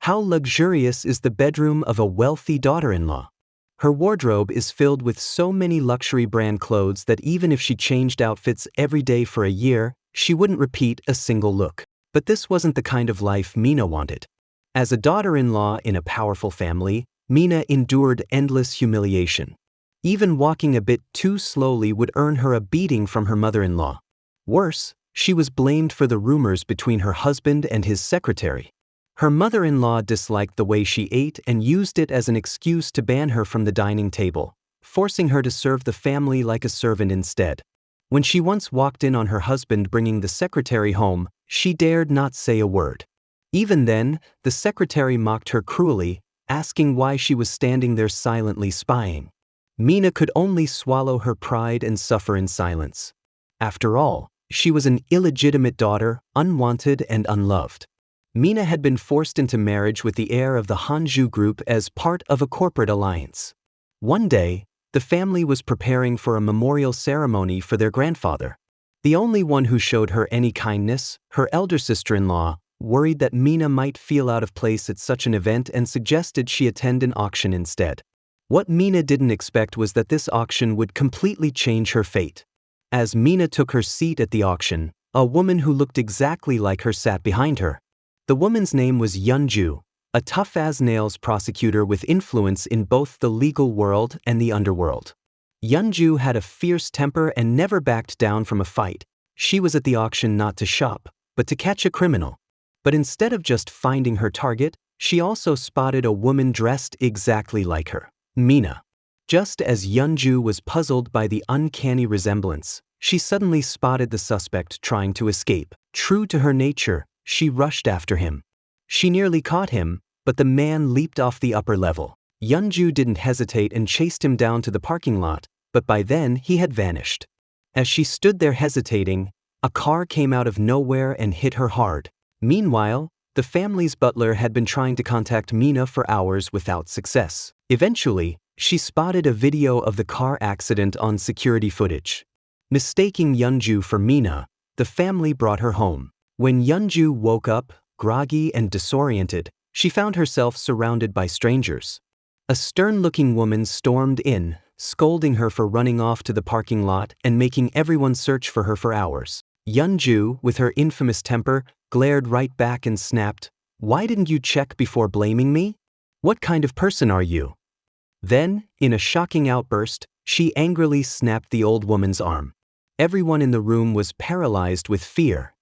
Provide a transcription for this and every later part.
How luxurious is the bedroom of a wealthy daughter-in-law? Her wardrobe is filled with so many luxury brand clothes that even if she changed outfits every day for a year, she wouldn't repeat a single look. But this wasn't the kind of life Mina wanted. As a daughter-in-law in a powerful family, Mina endured endless humiliation. Even walking a bit too slowly would earn her a beating from her mother-in-law. Worse, she was blamed for the rumors between her husband and his secretary. Her mother-in-law disliked the way she ate and used it as an excuse to ban her from the dining table, forcing her to serve the family like a servant instead. When she once walked in on her husband bringing the secretary home, she dared not say a word. Even then, the secretary mocked her cruelly, asking why she was standing there silently spying. Mina could only swallow her pride and suffer in silence. After all, she was an illegitimate daughter, unwanted and unloved. Mina had been forced into marriage with the heir of the Hanju group as part of a corporate alliance. One day, the family was preparing for a memorial ceremony for their grandfather. The only one who showed her any kindness, her elder sister-in-law, worried that Mina might feel out of place at such an event and suggested she attend an auction instead. What Mina didn't expect was that this auction would completely change her fate. As Mina took her seat at the auction, a woman who looked exactly like her sat behind her. The woman's name was Yeonju, a tough-as-nails prosecutor with influence in both the legal world and the underworld. Yeonju had a fierce temper and never backed down from a fight. She was at the auction not to shop, but to catch a criminal. But instead of just finding her target, she also spotted a woman dressed exactly like her, Mina. Just as Yeonju was puzzled by the uncanny resemblance, she suddenly spotted the suspect trying to escape. True to her nature, she rushed after him. She nearly caught him, but the man leaped off the upper level. Yeonju didn't hesitate and chased him down to the parking lot, but by then he had vanished. As she stood there hesitating, a car came out of nowhere and hit her hard. Meanwhile, the family's butler had been trying to contact Mina for hours without success. Eventually, she spotted a video of the car accident on security footage. Mistaking Yeonju for Mina, the family brought her home. When Yeonju woke up, groggy and disoriented, she found herself surrounded by strangers. A stern-looking woman stormed in, scolding her for running off to the parking lot and making everyone search for her for hours. Yeonju, with her infamous temper, glared right back and snapped, "Why didn't you check before blaming me? What kind of person are you?" Then, in a shocking outburst, she angrily snapped the old woman's arm. Everyone in the room was paralyzed with fear.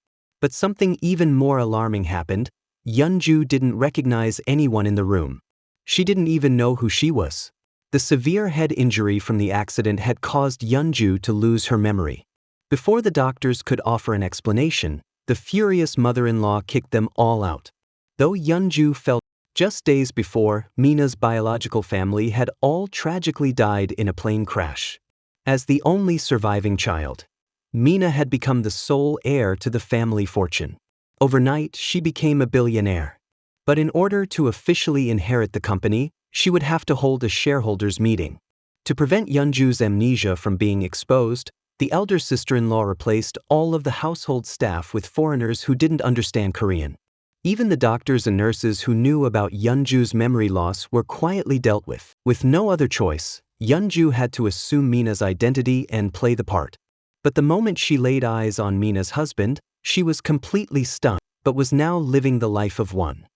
But something even more alarming happened. Yeonju didn't recognize anyone in the room. She didn't even know who she was. The severe head injury from the accident had caused Yeonju to lose her memory. Before the doctors could offer an explanation, the furious mother-in-law kicked them all out. Though Yeonju felt just days before, Mina's biological family had all tragically died in a plane crash. As the only surviving child, Mina had become the sole heir to the family fortune. Overnight, she became a billionaire. But in order to officially inherit the company, she would have to hold a shareholders' meeting. To prevent Yeonju's amnesia from being exposed, the elder sister-in-law replaced all of the household staff with foreigners who didn't understand Korean. Even the doctors and nurses who knew about Yeonju's memory loss were quietly dealt with. With no other choice, Yeonju had to assume Mina's identity and play the part. But the moment she laid eyes on Mina's husband, she was completely stunned, but was now living the life of one.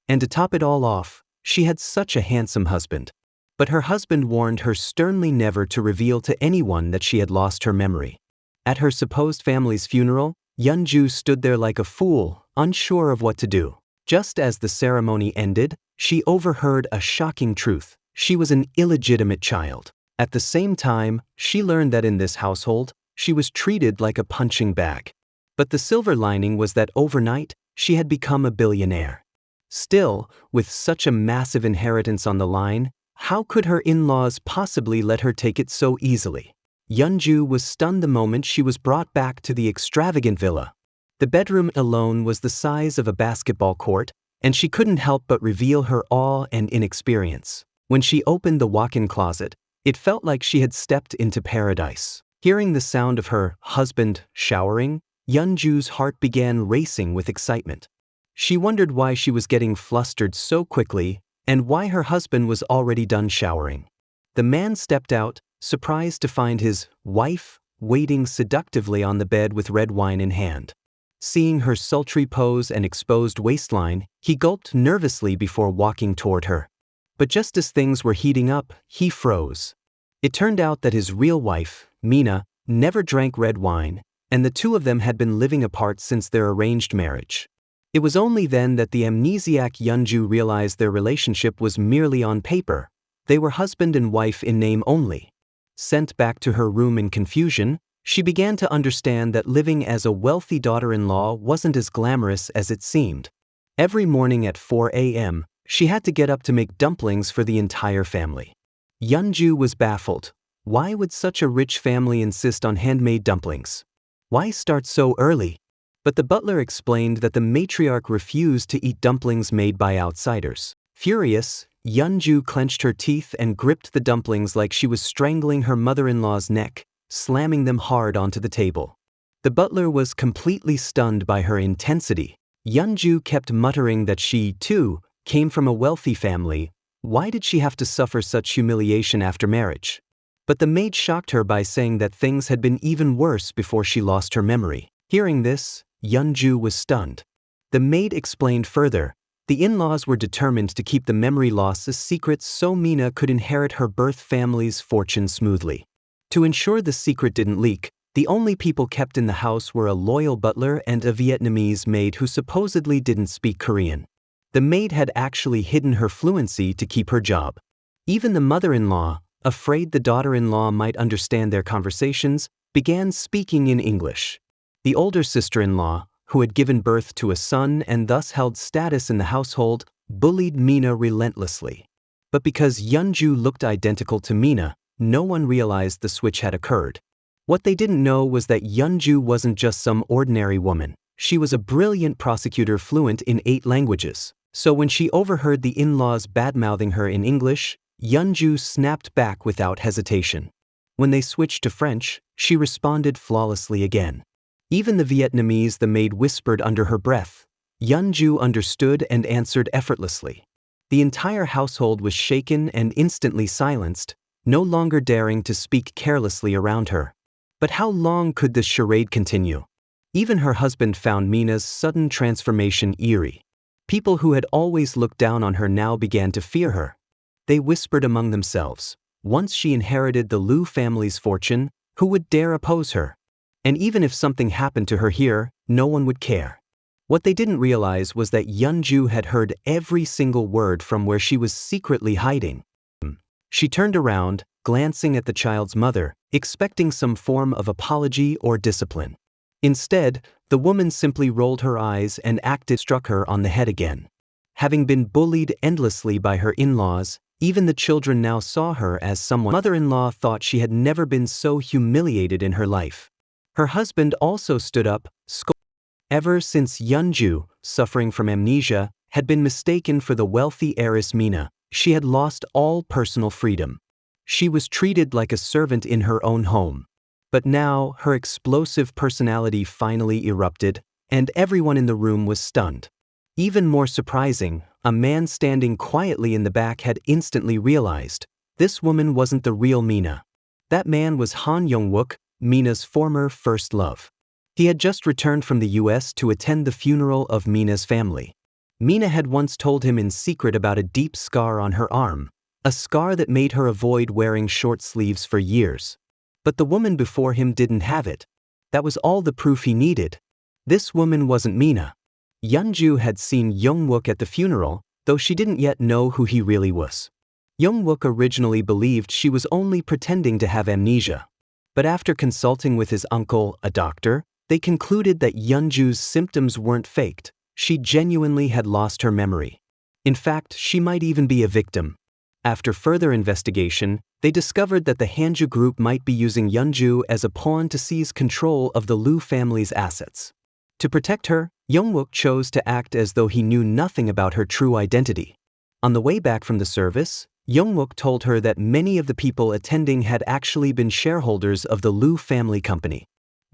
And to top it all off, she had such a handsome husband. But her husband warned her sternly never to reveal to anyone that she had lost her memory. At her supposed family's funeral, Yeonju stood there like a fool, unsure of what to do. Just as the ceremony ended, she overheard a shocking truth. She was an illegitimate child. At the same time, she learned that in this household, she was treated like a punching bag. But the silver lining was that overnight, she had become a billionaire. Still, with such a massive inheritance on the line, how could her in-laws possibly let her take it so easily? Yeonju was stunned the moment she was brought back to the extravagant villa. The bedroom alone was the size of a basketball court, and she couldn't help but reveal her awe and inexperience. When she opened the walk-in closet, it felt like she had stepped into paradise. Hearing the sound of her husband showering, Yeonju's heart began racing with excitement. She wondered why she was getting flustered so quickly and why her husband was already done showering. The man stepped out, surprised to find his wife waiting seductively on the bed with red wine in hand. Seeing her sultry pose and exposed waistline, he gulped nervously before walking toward her. But just as things were heating up, he froze. It turned out that his real wife, Mina, never drank red wine, and the two of them had been living apart since their arranged marriage. It was only then that the amnesiac Yeonju realized their relationship was merely on paper. They were husband and wife in name only. Sent back to her room in confusion, she began to understand that living as a wealthy daughter-in-law wasn't as glamorous as it seemed. Every morning at 4 a.m., she had to get up to make dumplings for the entire family. Yeonju was baffled. Why would such a rich family insist on handmade dumplings? Why start so early? But the butler explained that the matriarch refused to eat dumplings made by outsiders. Furious, Yeonju clenched her teeth and gripped the dumplings like she was strangling her mother-in-law's neck, slamming them hard onto the table. The butler was completely stunned by her intensity. Yeonju kept muttering that she, too, came from a wealthy family. Why did she have to suffer such humiliation after marriage? But the maid shocked her by saying that things had been even worse before she lost her memory. Hearing this, Yeonju was stunned. The maid explained further. The in-laws were determined to keep the memory loss a secret so Mina could inherit her birth family's fortune smoothly. To ensure the secret didn't leak, the only people kept in the house were a loyal butler and a Vietnamese maid who supposedly didn't speak Korean. The maid had actually hidden her fluency to keep her job. Even the mother-in-law, afraid the daughter-in-law might understand their conversations, began speaking in English. The older sister-in-law, who had given birth to a son and thus held status in the household, bullied Mina relentlessly. But because Yeonju looked identical to Mina, no one realized the switch had occurred. What they didn't know was that Yeonju wasn't just some ordinary woman. She was a brilliant prosecutor fluent in 8 languages. So when she overheard the in-laws bad-mouthing her in English, Yeonju snapped back without hesitation. When they switched to French, she responded flawlessly again. Even the Vietnamese the maid whispered under her breath. Yeonju understood and answered effortlessly. The entire household was shaken and instantly silenced, no longer daring to speak carelessly around her. But how long could this charade continue? Even her husband found Mina's sudden transformation eerie. People who had always looked down on her now began to fear her. They whispered among themselves, once she inherited the Liu family's fortune, who would dare oppose her? And even if something happened to her here, no one would care. What they didn't realize was that Yeonju had heard every single word from where she was secretly hiding. She turned around, glancing at the child's mother, expecting some form of apology or discipline. Instead, the woman simply rolled her eyes and struck her on the head again. Having been bullied endlessly by her in-laws, even the children now saw her as someone. Mother-in-law thought she had never been so humiliated in her life. Her husband also stood up, scolding. Ever since Yeonju, suffering from amnesia, had been mistaken for the wealthy heiress Mina, she had lost all personal freedom. She was treated like a servant in her own home. But now, her explosive personality finally erupted, and everyone in the room was stunned. Even more surprising, a man standing quietly in the back had instantly realized, this woman wasn't the real Mina. That man was Han Young-wook, Mina's former first love. He had just returned from the US to attend the funeral of Mina's family. Mina had once told him in secret about a deep scar on her arm, a scar that made her avoid wearing short sleeves for years. But the woman before him didn't have it. That was all the proof he needed. This woman wasn't Mina. Yeonju had seen Young-wook at the funeral, though she didn't yet know who he really was. Young-wook originally believed she was only pretending to have amnesia. But after consulting with his uncle, a doctor, they concluded that Yeonju's symptoms weren't faked. She genuinely had lost her memory. In fact, she might even be a victim. After further investigation, they discovered that the Hanju group might be using Yeonju as a pawn to seize control of the Liu family's assets. To protect her, Young-wook chose to act as though he knew nothing about her true identity. On the way back from the service, Young-wook told her that many of the people attending had actually been shareholders of the Liu family company.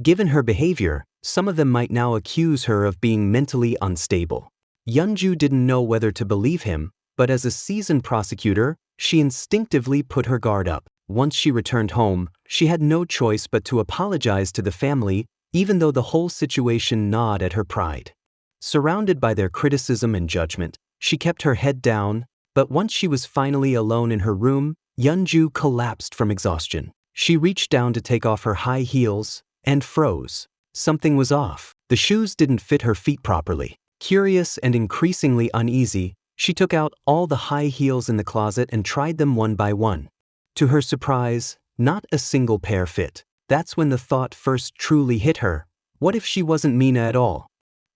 Given her behavior, some of them might now accuse her of being mentally unstable. Yeonju didn't know whether to believe him, but as a seasoned prosecutor, she instinctively put her guard up. Once she returned home, she had no choice but to apologize to the family, even though the whole situation gnawed at her pride. Surrounded by their criticism and judgment, she kept her head down, but once she was finally alone in her room, Yeonju collapsed from exhaustion. She reached down to take off her high heels, and froze. Something was off. The shoes didn't fit her feet properly. Curious and increasingly uneasy, she took out all the high heels in the closet and tried them one by one. To her surprise, not a single pair fit. That's when the thought first truly hit her. What if she wasn't Mina at all?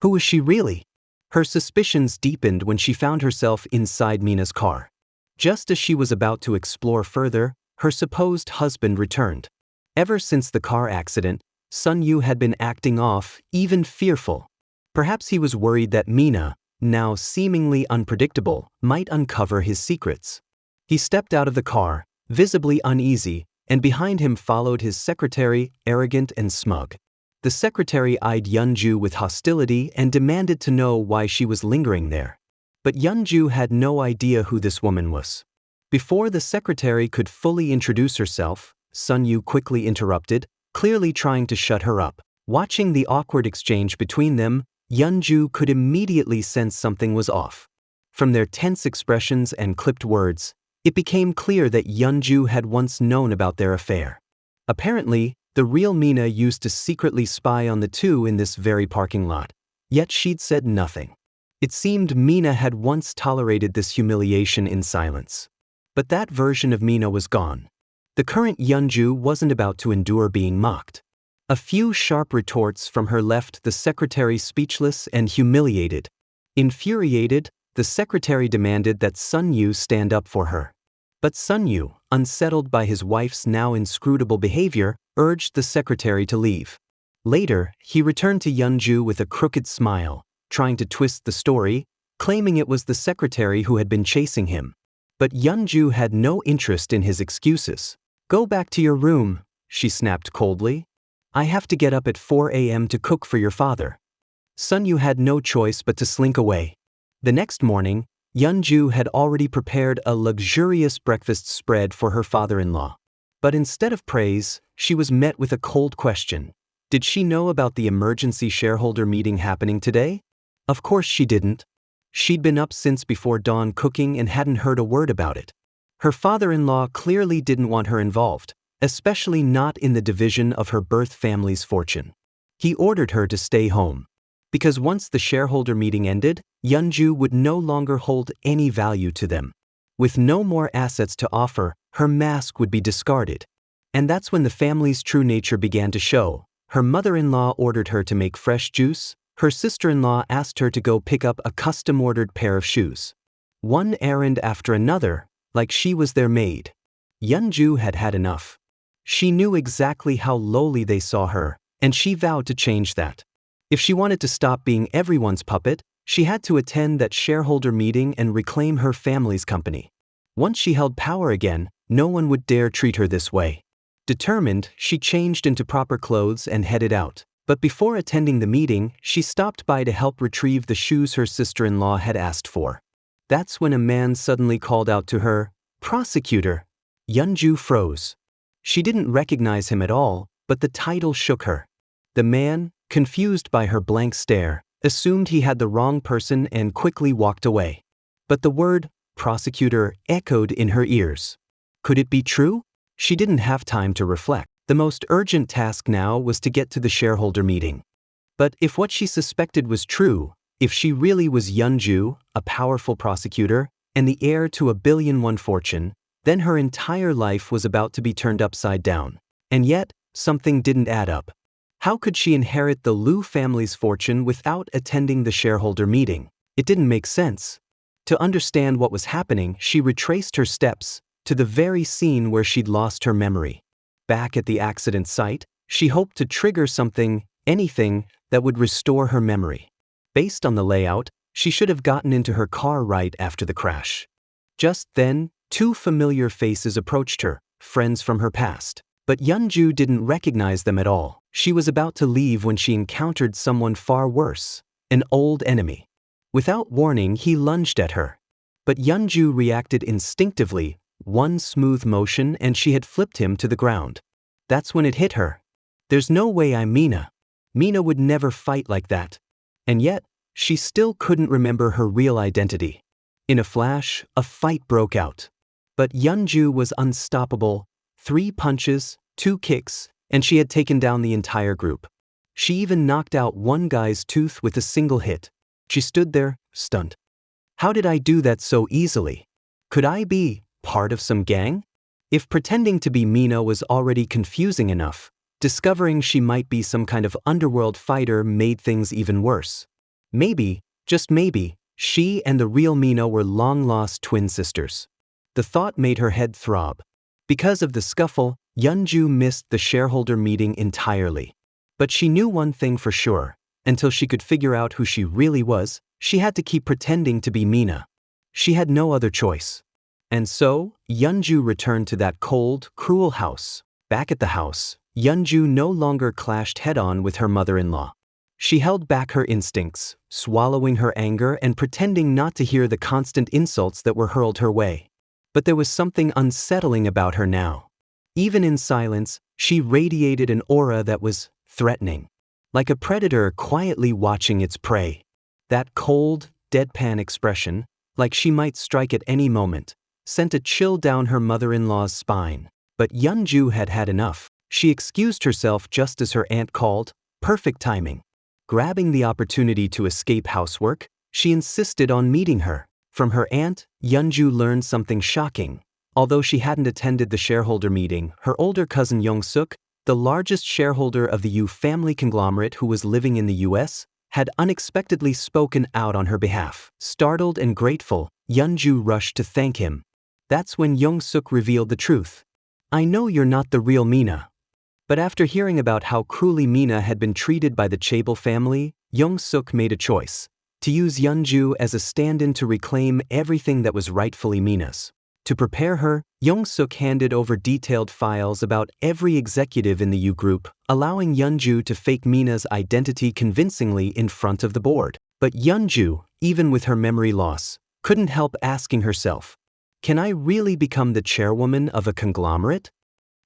Who was she really? Her suspicions deepened when she found herself inside Mina's car. Just as she was about to explore further, her supposed husband returned. Ever since the car accident, Sun-yu had been acting off, even fearful. Perhaps he was worried that Mina, now seemingly unpredictable, might uncover his secrets. He stepped out of the car, visibly uneasy, and behind him followed his secretary, arrogant and smug. The secretary eyed Yeonju with hostility and demanded to know why she was lingering there. But Yeonju had no idea who this woman was. Before the secretary could fully introduce herself, Sun-yu quickly interrupted, clearly trying to shut her up. Watching the awkward exchange between them, Yeonju could immediately sense something was off. From their tense expressions and clipped words, it became clear that Yeonju had once known about their affair. Apparently, the real Mina used to secretly spy on the two in this very parking lot, yet she'd said nothing. It seemed Mina had once tolerated this humiliation in silence. But that version of Mina was gone. The current Yeonju wasn't about to endure being mocked. A few sharp retorts from her left the secretary speechless and humiliated. Infuriated, the secretary demanded that Sun-yu stand up for her. But Sun-yu, unsettled by his wife's now inscrutable behavior, urged the secretary to leave. Later, he returned to Yeonju with a crooked smile, trying to twist the story, claiming it was the secretary who had been chasing him. But Yeonju had no interest in his excuses. "Go back to your room," she snapped coldly. "I have to get up at 4 a.m. to cook for your father." Sun-yu had no choice but to slink away. The next morning, Yeonju had already prepared a luxurious breakfast spread for her father-in-law. But instead of praise, she was met with a cold question. Did she know about the emergency shareholder meeting happening today? Of course she didn't. She'd been up since before dawn cooking and hadn't heard a word about it. Her father-in-law clearly didn't want her involved, especially not in the division of her birth family's fortune. He ordered her to stay home. Because once the shareholder meeting ended, Yeonju would no longer hold any value to them. With no more assets to offer, her mask would be discarded. And that's when the family's true nature began to show. Her mother-in-law ordered her to make fresh juice. Her sister-in-law asked her to go pick up a custom-ordered pair of shoes. One errand after another, like she was their maid. Yeonju had had enough. She knew exactly how lowly they saw her, and she vowed to change that. If she wanted to stop being everyone's puppet, she had to attend that shareholder meeting and reclaim her family's company. Once she held power again, no one would dare treat her this way. Determined, she changed into proper clothes and headed out. But before attending the meeting, she stopped by to help retrieve the shoes her sister-in-law had asked for. That's when a man suddenly called out to her, "Prosecutor." Yeonju froze. She didn't recognize him at all, but the title shook her. The man, confused by her blank stare, assumed he had the wrong person and quickly walked away. But the word, prosecutor, echoed in her ears. Could it be true? She didn't have time to reflect. The most urgent task now was to get to the shareholder meeting. But if what she suspected was true, if she really was Yeonju, a powerful prosecutor, and the heir to a billion-won fortune, then her entire life was about to be turned upside down. And yet, something didn't add up. How could she inherit the Liu family's fortune without attending the shareholder meeting? It didn't make sense. To understand what was happening, she retraced her steps to the very scene where she'd lost her memory. Back at the accident site, she hoped to trigger something, anything, that would restore her memory. Based on the layout, she should have gotten into her car right after the crash. Just then, two familiar faces approached her, friends from her past. But Yeonju didn't recognize them at all. She was about to leave when she encountered someone far worse, an old enemy. Without warning, he lunged at her. But Yeonju reacted instinctively, one smooth motion and she had flipped him to the ground. That's when it hit her. There's no way I'm Mina. Mina would never fight like that. And yet, she still couldn't remember her real identity. In a flash, a fight broke out. But Yeonju was unstoppable. 3 punches, 2 kicks, and she had taken down the entire group. She even knocked out one guy's tooth with a single hit. She stood there, stunned. How did I do that so easily? Could I be part of some gang? If pretending to be Mina was already confusing enough, discovering she might be some kind of underworld fighter made things even worse. Maybe, just maybe, she and the real Mina were long-lost twin sisters. The thought made her head throb. Because of the scuffle, Yeonju missed the shareholder meeting entirely. But she knew one thing for sure. Until she could figure out who she really was, she had to keep pretending to be Mina. She had no other choice. And so, Yeonju returned to that cold, cruel house. Back at the house, Yeonju no longer clashed head-on with her mother-in-law. She held back her instincts, swallowing her anger and pretending not to hear the constant insults that were hurled her way. But there was something unsettling about her now. Even in silence, she radiated an aura that was threatening. Like a predator quietly watching its prey. That cold, deadpan expression, like she might strike at any moment, sent a chill down her mother-in-law's spine. But Yeonju had had enough. She excused herself just as her aunt called, perfect timing. Grabbing the opportunity to escape housework, she insisted on meeting her. From her aunt, Yeonju learned something shocking. Although she hadn't attended the shareholder meeting, her older cousin Young-suk, the largest shareholder of the Yu family conglomerate who was living in the US, had unexpectedly spoken out on her behalf. Startled and grateful, Yeonju rushed to thank him. That's when Young-suk revealed the truth. I know you're not the real Mina. But after hearing about how cruelly Mina had been treated by the Chaebol family, Young-suk made a choice. To use Yeonju as a stand-in to reclaim everything that was rightfully Mina's. To prepare her, Young-suk handed over detailed files about every executive in the Yu group, allowing Yeonju to fake Mina's identity convincingly in front of the board. But Yeonju, even with her memory loss, couldn't help asking herself, can I really become the chairwoman of a conglomerate?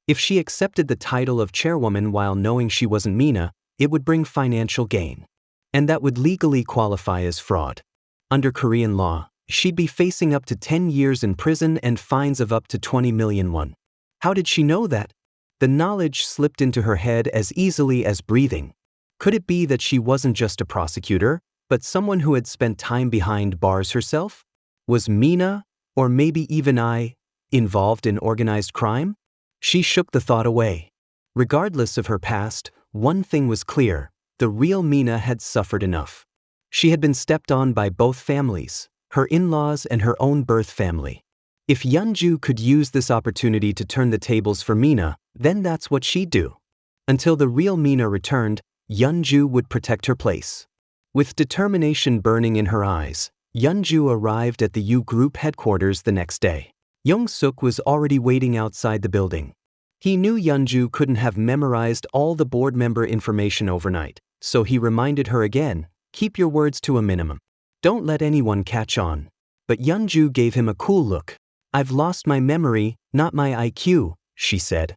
If she accepted the title of chairwoman while knowing she wasn't Mina, it would bring financial gain. And that would legally qualify as fraud. Under Korean law, she'd be facing up to 10 years in prison and fines of up to 20 million won. How did she know that? The knowledge slipped into her head as easily as breathing. Could it be that she wasn't just a prosecutor, but someone who had spent time behind bars herself? Was Mina, or maybe even I, involved in organized crime? She shook the thought away. Regardless of her past, one thing was clear: the real Mina had suffered enough. She had been stepped on by both families, her in-laws and her own birth family. If Yeonju could use this opportunity to turn the tables for Mina, then that's what she'd do. Until the real Mina returned, Yeonju would protect her place. With determination burning in her eyes, Yeonju arrived at the Yu Group headquarters the next day. Young-suk was already waiting outside the building. He knew Yeonju couldn't have memorized all the board member information overnight, so he reminded her again, keep your words to a minimum. Don't let anyone catch on. But Yeonju gave him a cool look. I've lost my memory, not my IQ, she said.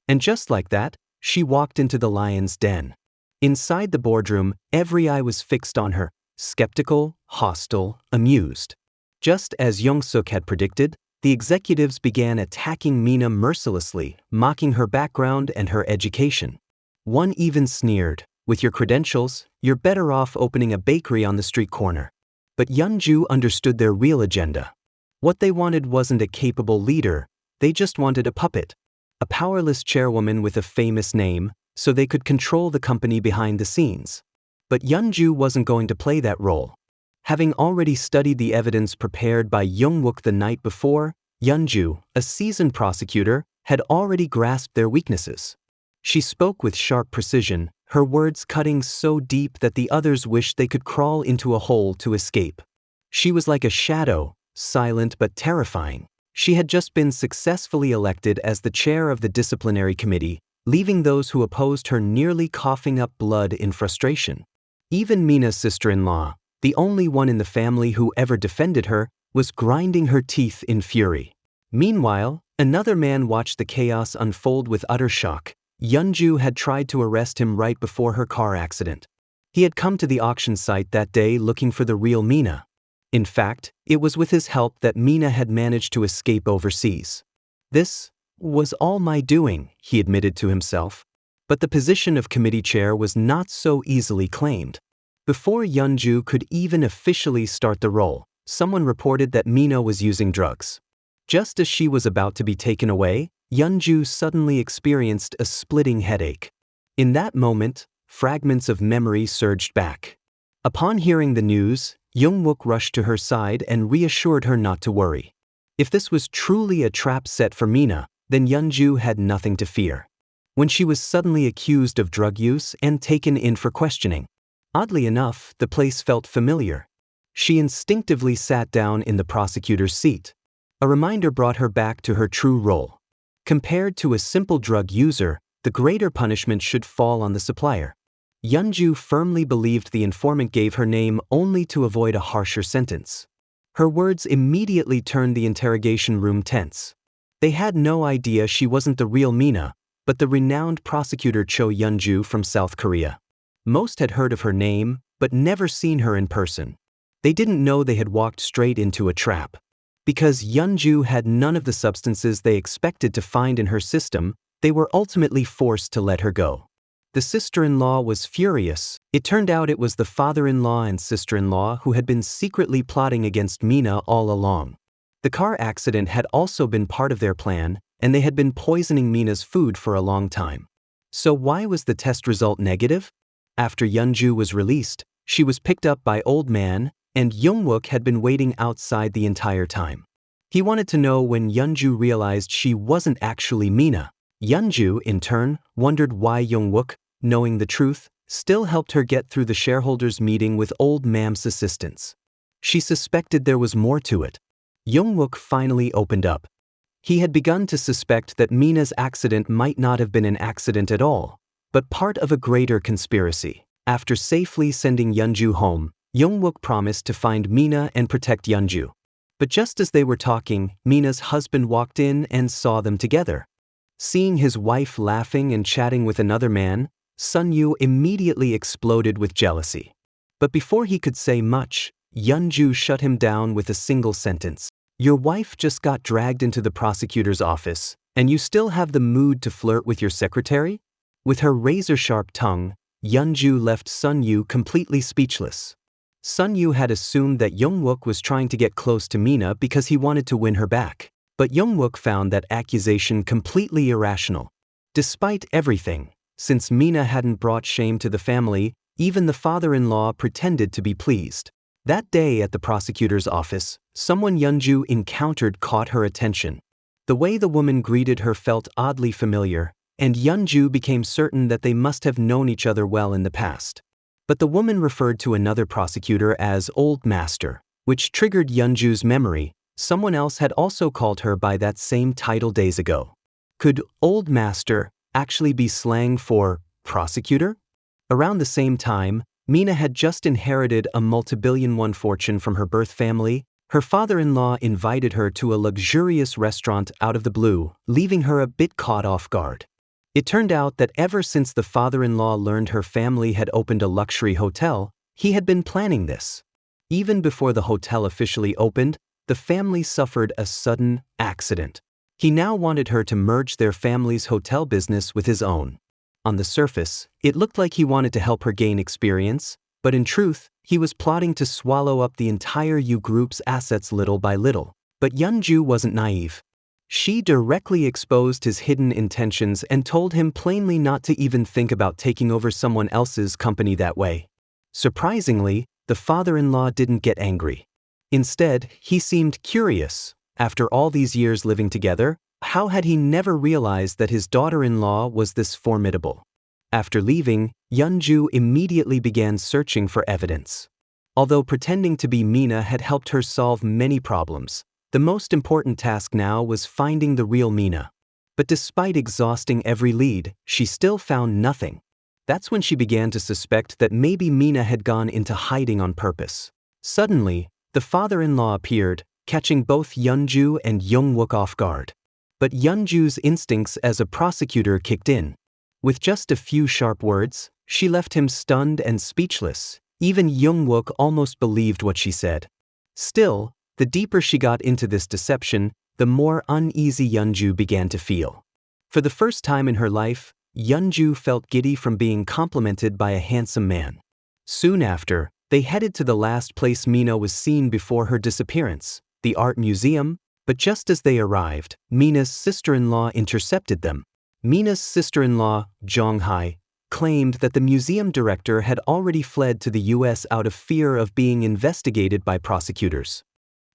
And just like that, she walked into the lion's den. Inside the boardroom, every eye was fixed on her, skeptical, hostile, amused. Just as Young-suk had predicted, the executives began attacking Mina mercilessly, mocking her background and her education. One even sneered, with your credentials, you're better off opening a bakery on the street corner. But Yeonju understood their real agenda. What they wanted wasn't a capable leader, they just wanted a puppet. A powerless chairwoman with a famous name, so they could control the company behind the scenes. But Yeonju wasn't going to play that role. Having already studied the evidence prepared by Young-wook the night before, Yeonju, a seasoned prosecutor, had already grasped their weaknesses. She spoke with sharp precision, her words cutting so deep that the others wished they could crawl into a hole to escape. She was like a shadow, silent but terrifying. She had just been successfully elected as the chair of the disciplinary committee, leaving those who opposed her nearly coughing up blood in frustration. Even Mina's sister-in-law, the only one in the family who ever defended her, was grinding her teeth in fury. Meanwhile, another man watched the chaos unfold with utter shock. Yeonju had tried to arrest him right before her car accident. He had come to the auction site that day looking for the real Mina. In fact, it was with his help that Mina had managed to escape overseas. This was all my doing, he admitted to himself. But the position of committee chair was not so easily claimed. Before Yeonju could even officially start the role, someone reported that Mina was using drugs. Just as she was about to be taken away, Yeonju suddenly experienced a splitting headache. In that moment, fragments of memory surged back. Upon hearing the news, Young-wook rushed to her side and reassured her not to worry. If this was truly a trap set for Mina, then Yeonju had nothing to fear. When she was suddenly accused of drug use and taken in for questioning, oddly enough, the place felt familiar. She instinctively sat down in the prosecutor's seat. A reminder brought her back to her true role. Compared to a simple drug user, the greater punishment should fall on the supplier. Yeonju firmly believed the informant gave her name only to avoid a harsher sentence. Her words immediately turned the interrogation room tense. They had no idea she wasn't the real Mina, but the renowned prosecutor Cho Yeonju from South Korea. Most had heard of her name, but never seen her in person. They didn't know they had walked straight into a trap. Because Yeonju had none of the substances they expected to find in her system, they were ultimately forced to let her go. The sister-in-law was furious. It turned out it was the father-in-law and sister-in-law who had been secretly plotting against Mina all along. The car accident had also been part of their plan, and they had been poisoning Mina's food for a long time. So why was the test result negative? After Yeonju was released, she was picked up by Old Man, and Young-wook had been waiting outside the entire time. He wanted to know when Yeonju realized she wasn't actually Mina. Yeonju, in turn, wondered why Young-wook, knowing the truth, still helped her get through the shareholders' meeting with Old Mam's assistance. She suspected there was more to it. Young-wook finally opened up. He had begun to suspect that Mina's accident might not have been an accident at all, but part of a greater conspiracy. After safely sending Yeonju home, Young-wook promised to find Mina and protect Yeonju. But just as they were talking, Mina's husband walked in and saw them together. Seeing his wife laughing and chatting with another man, Sun-yu immediately exploded with jealousy. But before he could say much, Yeonju shut him down with a single sentence. Your wife just got dragged into the prosecutor's office, and you still have the mood to flirt with your secretary? With her razor-sharp tongue, Yeonju left Sun-yu completely speechless. Sun-yu had assumed that Young-wook was trying to get close to Mina because he wanted to win her back. But Young-wook found that accusation completely irrational. Despite everything, since Mina hadn't brought shame to the family, even the father-in-law pretended to be pleased. That day at the prosecutor's office, someone Yeonju encountered caught her attention. The way the woman greeted her felt oddly familiar, and Yeonju became certain that they must have known each other well in the past. But the woman referred to another prosecutor as Old Master, which triggered Yeonju's memory. Someone else had also called her by that same title days ago. Could Old Master actually be slang for prosecutor? Around the same time, Mina had just inherited a multi-billion-won fortune from her birth family. Her father-in-law invited her to a luxurious restaurant out of the blue, leaving her a bit caught off guard. It turned out that ever since the father-in-law learned her family had opened a luxury hotel, he had been planning this. Even before the hotel officially opened, the family suffered a sudden accident. He now wanted her to merge their family's hotel business with his own. On the surface, it looked like he wanted to help her gain experience, but in truth, he was plotting to swallow up the entire U Group's assets little by little. But Yeonju wasn't naive. She directly exposed his hidden intentions and told him plainly not to even think about taking over someone else's company that way. Surprisingly, the father-in-law didn't get angry. Instead, he seemed curious. After all these years living together, how had he never realized that his daughter-in-law was this formidable? After leaving, Yeonju immediately began searching for evidence. Although pretending to be Mina had helped her solve many problems, the most important task now was finding the real Mina. But despite exhausting every lead, she still found nothing. That's when she began to suspect that maybe Mina had gone into hiding on purpose. Suddenly, the father-in-law appeared, catching both Yeonju and Youngwook off guard. But Yeonju's instincts as a prosecutor kicked in. With just a few sharp words, she left him stunned and speechless. Even Youngwook almost believed what she said. Still, the deeper she got into this deception, the more uneasy Yeonju began to feel. For the first time in her life, Yeonju felt giddy from being complimented by a handsome man. Soon after, they headed to the last place Mina was seen before her disappearance, the art museum, but just as they arrived, Mina's sister-in-law intercepted them. Mina's sister-in-law, Jong-hae, claimed that the museum director had already fled to the US out of fear of being investigated by prosecutors.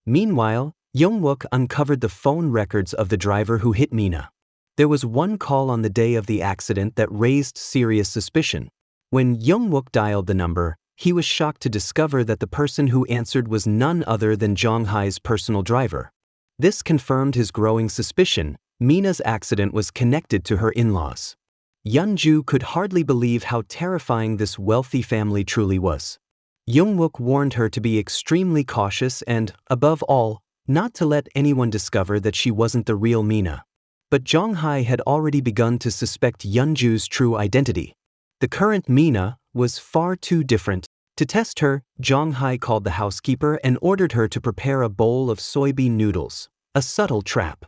Meanwhile, Youngwook uncovered the phone records of the driver who hit Mina. There was one call on the day of the accident that raised serious suspicion. When Youngwook dialed the number, he was shocked to discover that the person who answered was none other than Jong-hae's personal driver. This confirmed his growing suspicion. Mina's accident was connected to her in-laws. Yeonju could hardly believe how terrifying this wealthy family truly was. Youngwook warned her to be extremely cautious and, above all, not to let anyone discover that she wasn't the real Mina. But Jong-hae had already begun to suspect Yeonju's true identity. The current Mina was far too different. To test her, Jong-hae called the housekeeper and ordered her to prepare a bowl of soybean noodles, a subtle trap.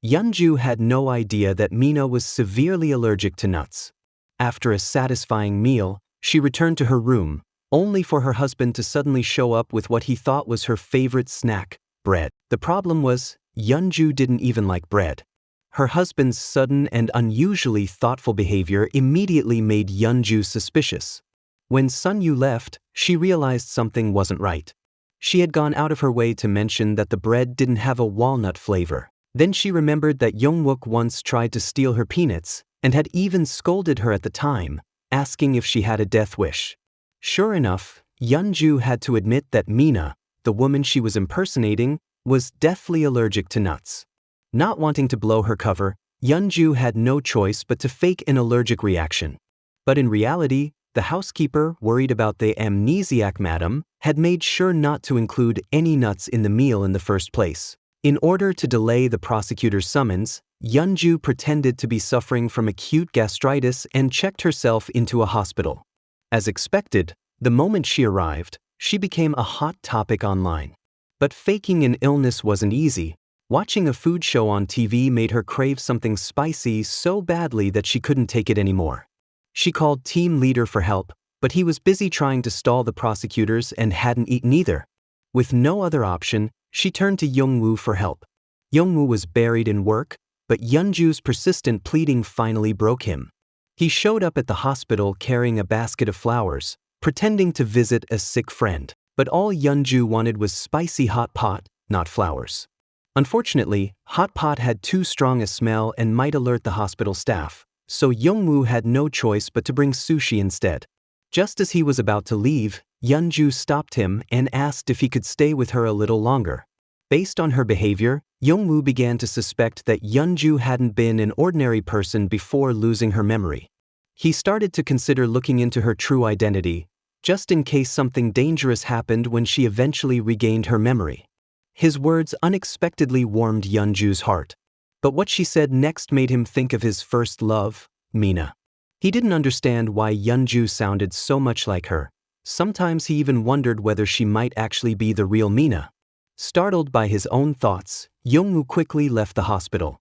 Yeonju had no idea that Mina was severely allergic to nuts. After a satisfying meal, she returned to her room, only for her husband to suddenly show up with what he thought was her favorite snack, bread. The problem was, Yeonju didn't even like bread. Her husband's sudden and unusually thoughtful behavior immediately made Yeonju suspicious. When Sunyu left, she realized something wasn't right. She had gone out of her way to mention that the bread didn't have a walnut flavor. Then she remembered that Youngwook once tried to steal her peanuts, and had even scolded her at the time, asking if she had a death wish. Sure enough, Yeonju had to admit that Mina, the woman she was impersonating, was deathly allergic to nuts. Not wanting to blow her cover, Yeonju had no choice but to fake an allergic reaction. But in reality, the housekeeper, worried about the amnesiac madam, had made sure not to include any nuts in the meal in the first place. In order to delay the prosecutor's summons, Yeonju pretended to be suffering from acute gastritis and checked herself into a hospital. As expected, the moment she arrived, she became a hot topic online. But faking an illness wasn't easy. Watching a food show on TV made her crave something spicy so badly that she couldn't take it anymore. She called team leader for help, but he was busy trying to stall the prosecutors and hadn't eaten either. With no other option, she turned to Youngwoo for help. Youngwoo was buried in work, but Yeonju's persistent pleading finally broke him. He showed up at the hospital carrying a basket of flowers, pretending to visit a sick friend. But all Yeonju wanted was spicy hot pot, not flowers. Unfortunately, hot pot had too strong a smell and might alert the hospital staff, so Youngwoo had no choice but to bring sushi instead. Just as he was about to leave, Yeonju stopped him and asked if he could stay with her a little longer. Based on her behavior, Youngwoo began to suspect that Yeonju hadn't been an ordinary person before losing her memory. He started to consider looking into her true identity, just in case something dangerous happened when she eventually regained her memory. His words unexpectedly warmed Yeonju's heart. But what she said next made him think of his first love, Mina. He didn't understand why Yeonju sounded so much like her. Sometimes he even wondered whether she might actually be the real Mina. Startled by his own thoughts, Youngwoo quickly left the hospital.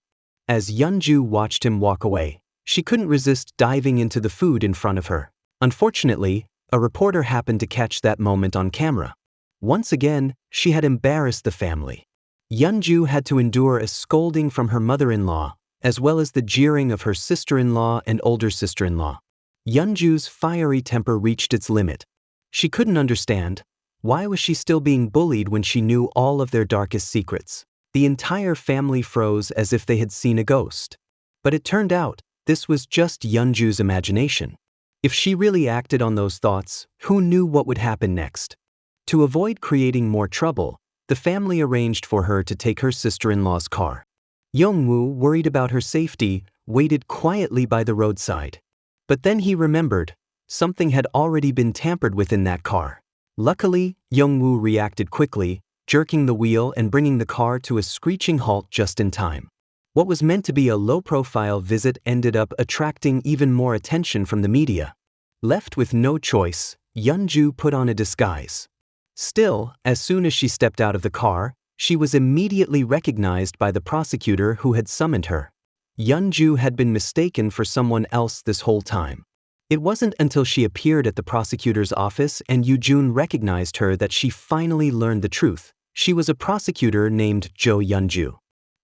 As Yeonju watched him walk away, she couldn't resist diving into the food in front of her. Unfortunately, a reporter happened to catch that moment on camera. Once again, she had embarrassed the family. Yeonju had to endure a scolding from her mother-in-law, as well as the jeering of her sister-in-law and older sister-in-law. Yeonju's fiery temper reached its limit. She couldn't understand. Why was she still being bullied when she knew all of their darkest secrets? The entire family froze as if they had seen a ghost. But it turned out, this was just Yeonju's imagination. If she really acted on those thoughts, who knew what would happen next? To avoid creating more trouble, the family arranged for her to take her sister-in-law's car. Youngwoo, worried about her safety, waited quietly by the roadside. But then he remembered, Something had already been tampered with in that car. Luckily, Young-woo reacted quickly, jerking the wheel and bringing the car to a screeching halt just in time. What was meant to be a low-profile visit ended up attracting even more attention from the media. Left with no choice, Yeon-ju put on a disguise. Still, as soon as she stepped out of the car, she was immediately recognized by the prosecutor who had summoned her. Yeon-ju had been mistaken for someone else this whole time. It wasn't until she appeared at the prosecutor's office and Yoo-jun recognized her that she finally learned the truth. She was a prosecutor named Jo Yeon-ju.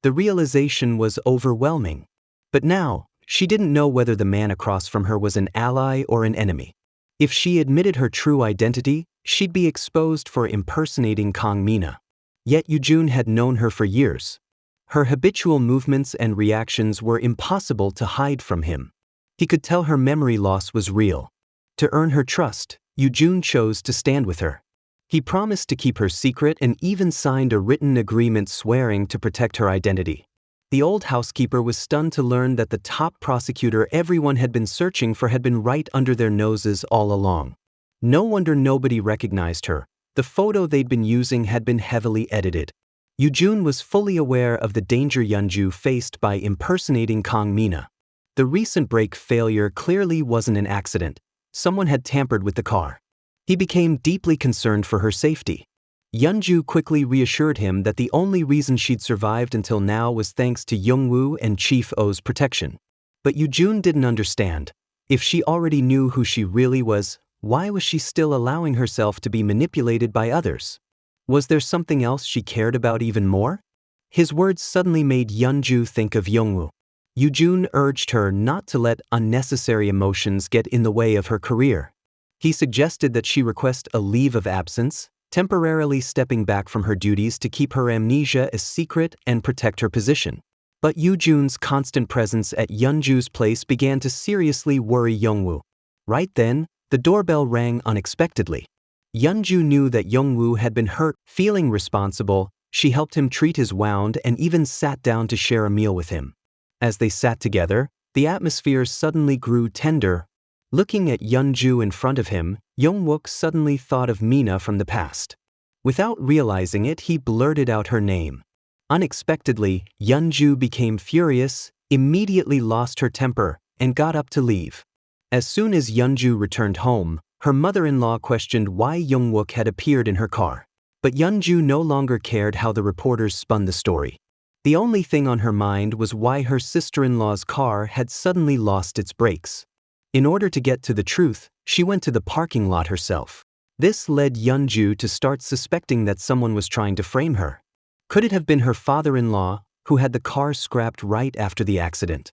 The realization was overwhelming. But now, she didn't know whether the man across from her was an ally or an enemy. If she admitted her true identity, she'd be exposed for impersonating Kang Mina. Yet Yoo-jun had known her for years. Her habitual movements and reactions were impossible to hide from him. He could tell her memory loss was real. To earn her trust, Yoo-jun chose to stand with her. He promised to keep her secret and even signed a written agreement swearing to protect her identity. The old housekeeper was stunned to learn that the top prosecutor everyone had been searching for had been right under their noses all along. No wonder nobody recognized her. The photo they'd been using had been heavily edited. Yoo-jun was fully aware of the danger Yeon-ju faced by impersonating Kang Mina. The recent brake failure clearly wasn't an accident. Someone had tampered with the car. He became deeply concerned for her safety. Yeon-ju quickly reassured him that the only reason she'd survived until now was thanks to Young-woo and Chief Oh's protection. But Yoo-jun didn't understand. If she already knew who she really was, why was she still allowing herself to be manipulated by others? Was there something else she cared about even more? His words suddenly made Yeon-ju think of Young-woo. Yoo-jun urged her not to let unnecessary emotions get in the way of her career. He suggested that she request a leave of absence, temporarily stepping back from her duties to keep her amnesia a secret and protect her position. But Yoo-jun's constant presence at Yeon-ju's place began to seriously worry Young-woo. Right then, the doorbell rang unexpectedly. Yeon-ju knew that Young-woo had been hurt. Feeling responsible, she helped him treat his wound and even sat down to share a meal with him. As they sat together, the atmosphere suddenly grew tender. Looking at Yeon-ju in front of him, Young-wook suddenly thought of Mina from the past. Without realizing it, he blurted out her name. Unexpectedly, Yeon-ju became furious, immediately lost her temper, and got up to leave. As soon as Yeon-ju returned home, her mother-in-law questioned why Young-wook had appeared in her car. But Yeon-ju no longer cared how the reporters spun the story. The only thing on her mind was why her sister-in-law's car had suddenly lost its brakes. In order to get to the truth, she went to the parking lot herself. This led Yeon-ju to start suspecting that someone was trying to frame her. Could it have been her father-in-law, who had the car scrapped right after the accident?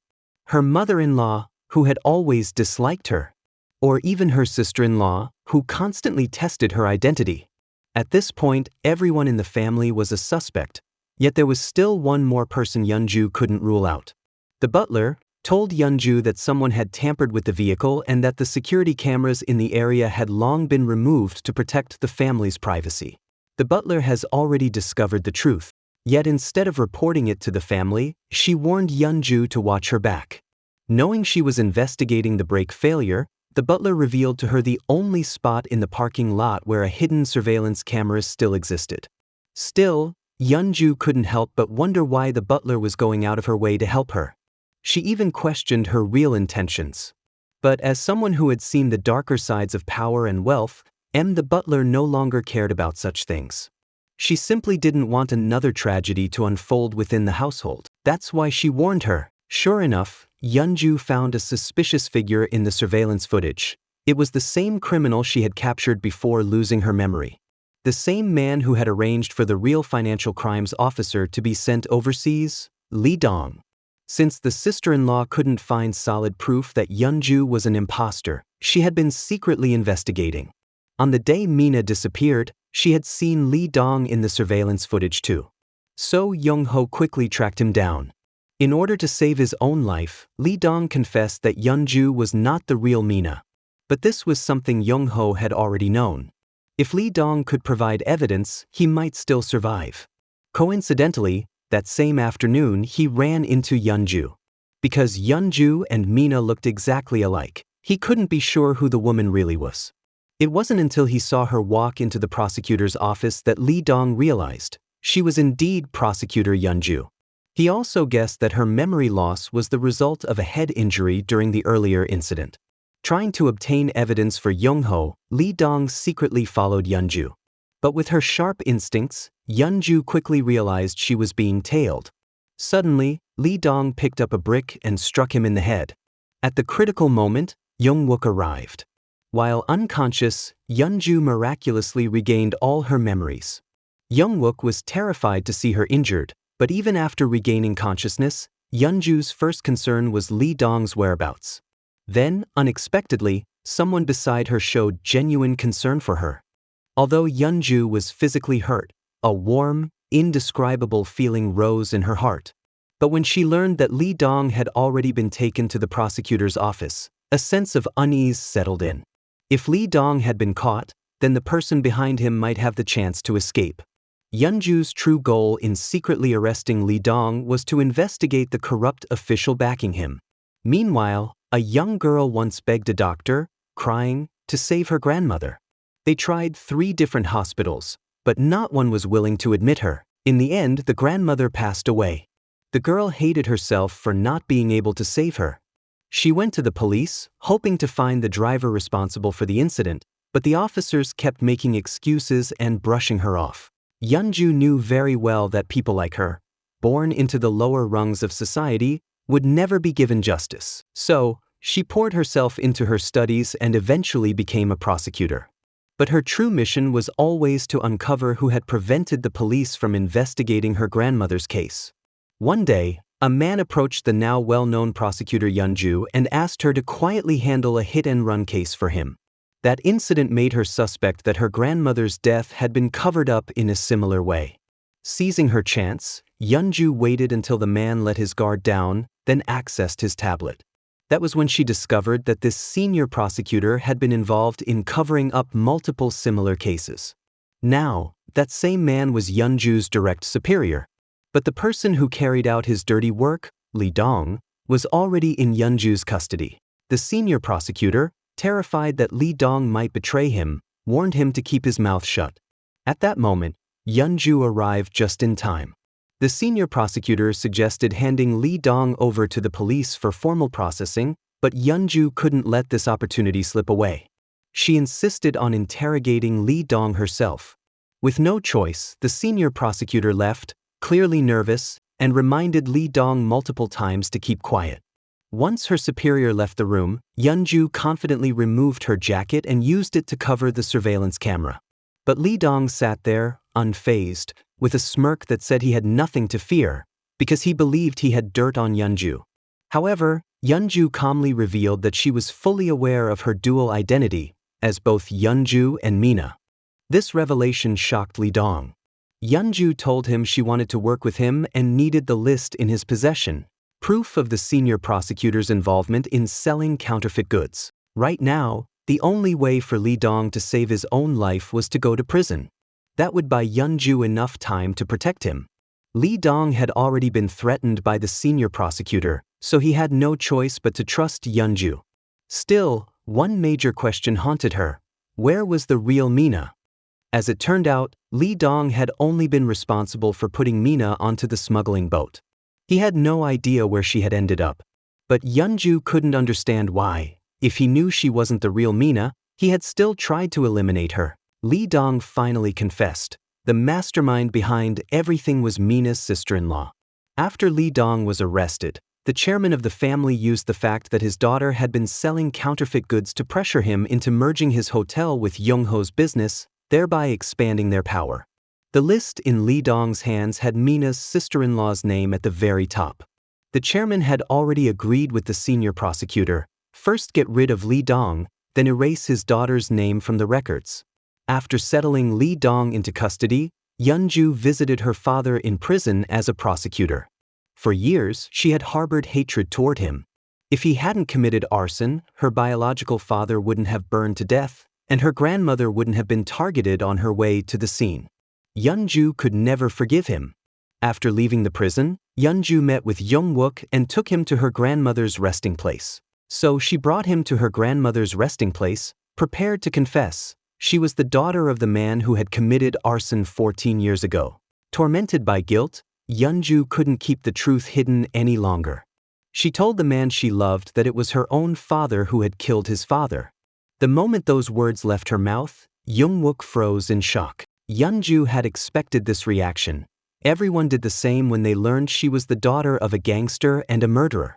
Her mother-in-law, who had always disliked her? Or even her sister-in-law, who constantly tested her identity? At this point, everyone in the family was a suspect, yet there was still one more person Yeon-ju couldn't rule out. The butler told Yeon-ju that someone had tampered with the vehicle and that the security cameras in the area had long been removed to protect the family's privacy. The butler has already discovered the truth, yet instead of reporting it to the family, she warned Yeon-ju to watch her back. Knowing she was investigating the brake failure, the butler revealed to her the only spot in the parking lot where a hidden surveillance camera still existed. Still, Yeon-ju couldn't help but wonder why the butler was going out of her way to help her. She even questioned her real intentions. But as someone who had seen the darker sides of power and wealth, the butler no longer cared about such things. She simply didn't want another tragedy to unfold within the household. That's why she warned her. Sure enough, Yeon-ju found a suspicious figure in the surveillance footage. It was the same criminal she had captured before losing her memory. The same man who had arranged for the real financial crimes officer to be sent overseas, Lee Dong. Since the sister-in-law couldn't find solid proof that Yeon-ju was an imposter, she had been secretly investigating. On the day Mina disappeared, she had seen Lee Dong in the surveillance footage too. So Young-ho quickly tracked him down. In order to save his own life, Lee Dong confessed that Yeon-ju was not the real Mina. But this was something Young-ho had already known. If Lee Dong could provide evidence, he might still survive. Coincidentally, that same afternoon he ran into Yeon-ju. Because Yeon-ju and Mina looked exactly alike, He couldn't be sure who the woman really was. It wasn't until he saw her walk into the prosecutor's office that Lee Dong realized she was indeed Prosecutor Yeonju. He also guessed that her memory loss was the result of a head injury during the earlier incident. Trying to obtain evidence for Young-ho, Lee Dong secretly followed Yeonju. But with her sharp instincts, Yeonju quickly realized she was being tailed. Suddenly, Lee Dong picked up a brick and struck him in the head. At the critical moment, Young-wook arrived. While unconscious, Yeonju miraculously regained all her memories. Young-wook was terrified to see her injured, but even after regaining consciousness, Yeonju's first concern was Lee Dong's whereabouts. Then, unexpectedly, someone beside her showed genuine concern for her. Although Yeonju was physically hurt, a warm, indescribable feeling rose in her heart. But when she learned that Lee Dong had already been taken to the prosecutor's office, a sense of unease settled in. If Lee Dong had been caught, then the person behind him might have the chance to escape. Yeonju's true goal in secretly arresting Lee Dong was to investigate the corrupt official backing him. Meanwhile, a young girl once begged a doctor, crying, to save her grandmother. They tried 3 different hospitals, but not one was willing to admit her. In the end, the grandmother passed away. The girl hated herself for not being able to save her. She went to the police, hoping to find the driver responsible for the incident, but the officers kept making excuses and brushing her off. Yeonju knew very well that people like her, born into the lower rungs of society, would never be given justice. So, she poured herself into her studies and eventually became a prosecutor. But her true mission was always to uncover who had prevented the police from investigating her grandmother's case. One day, a man approached the now well-known prosecutor Yeonju and asked her to quietly handle a hit-and-run case for him. That incident made her suspect that her grandmother's death had been covered up in a similar way. Seizing her chance, Yeonju waited until the man let his guard down, then accessed his tablet. That was when she discovered that this senior prosecutor had been involved in covering up multiple similar cases. Now, that same man was Yeonju's direct superior. But the person who carried out his dirty work, Lee Dong, was already in Yeonju's custody. The senior prosecutor, terrified that Lee Dong might betray him, warned him to keep his mouth shut. At that moment, Yeonju arrived just in time. The senior prosecutor suggested handing Lee Dong over to the police for formal processing, but Yeonju couldn't let this opportunity slip away. She insisted on interrogating Lee Dong herself. With no choice, the senior prosecutor left, clearly nervous, and reminded Lee Dong multiple times to keep quiet. Once her superior left the room, Yeonju confidently removed her jacket and used it to cover the surveillance camera. But Lee Dong sat there, unfazed, with a smirk that said he had nothing to fear, because he believed he had dirt on Yeonju. However, Yeonju calmly revealed that she was fully aware of her dual identity, as both Yeonju and Mina. This revelation shocked Lee Dong. Yeonju told him she wanted to work with him and needed the list in his possession, proof of the senior prosecutor's involvement in selling counterfeit goods. Right now, the only way for Lee Dong to save his own life was to go to prison. That would buy Yeonju enough time to protect him. Lee Dong had already been threatened by the senior prosecutor, so he had no choice but to trust Yeonju. Still, one major question haunted her: where was the real Mina? As it turned out, Lee Dong had only been responsible for putting Mina onto the smuggling boat. He had no idea where she had ended up. But Yeonju couldn't understand why. If he knew she wasn't the real Mina, he had still tried to eliminate her. Lee Dong finally confessed. The mastermind behind everything was Mina's sister-in-law. After Lee Dong was arrested, the chairman of the family used the fact that his daughter had been selling counterfeit goods to pressure him into merging his hotel with Young-ho's business, thereby expanding their power. The list in Lee Dong's hands had Mina's sister-in-law's name at the very top. The chairman had already agreed with the senior prosecutor: first get rid of Lee Dong, then erase his daughter's name from the records. After settling Lee Dong into custody, Yeonju visited her father in prison as a prosecutor. For years, she had harbored hatred toward him. If he hadn't committed arson, her biological father wouldn't have burned to death, and her grandmother wouldn't have been targeted on her way to the scene. Yeonju could never forgive him. After leaving the prison, Yeonju met with Young-wook and took him to her grandmother's resting place. So she brought him to her grandmother's resting place, prepared to confess. She was the daughter of the man who had committed arson 14 years ago. Tormented by guilt, Yeonju couldn't keep the truth hidden any longer. She told the man she loved that it was her own father who had killed his father. The moment those words left her mouth, Young-wook froze in shock. Yeonju had expected this reaction. Everyone did the same when they learned she was the daughter of a gangster and a murderer.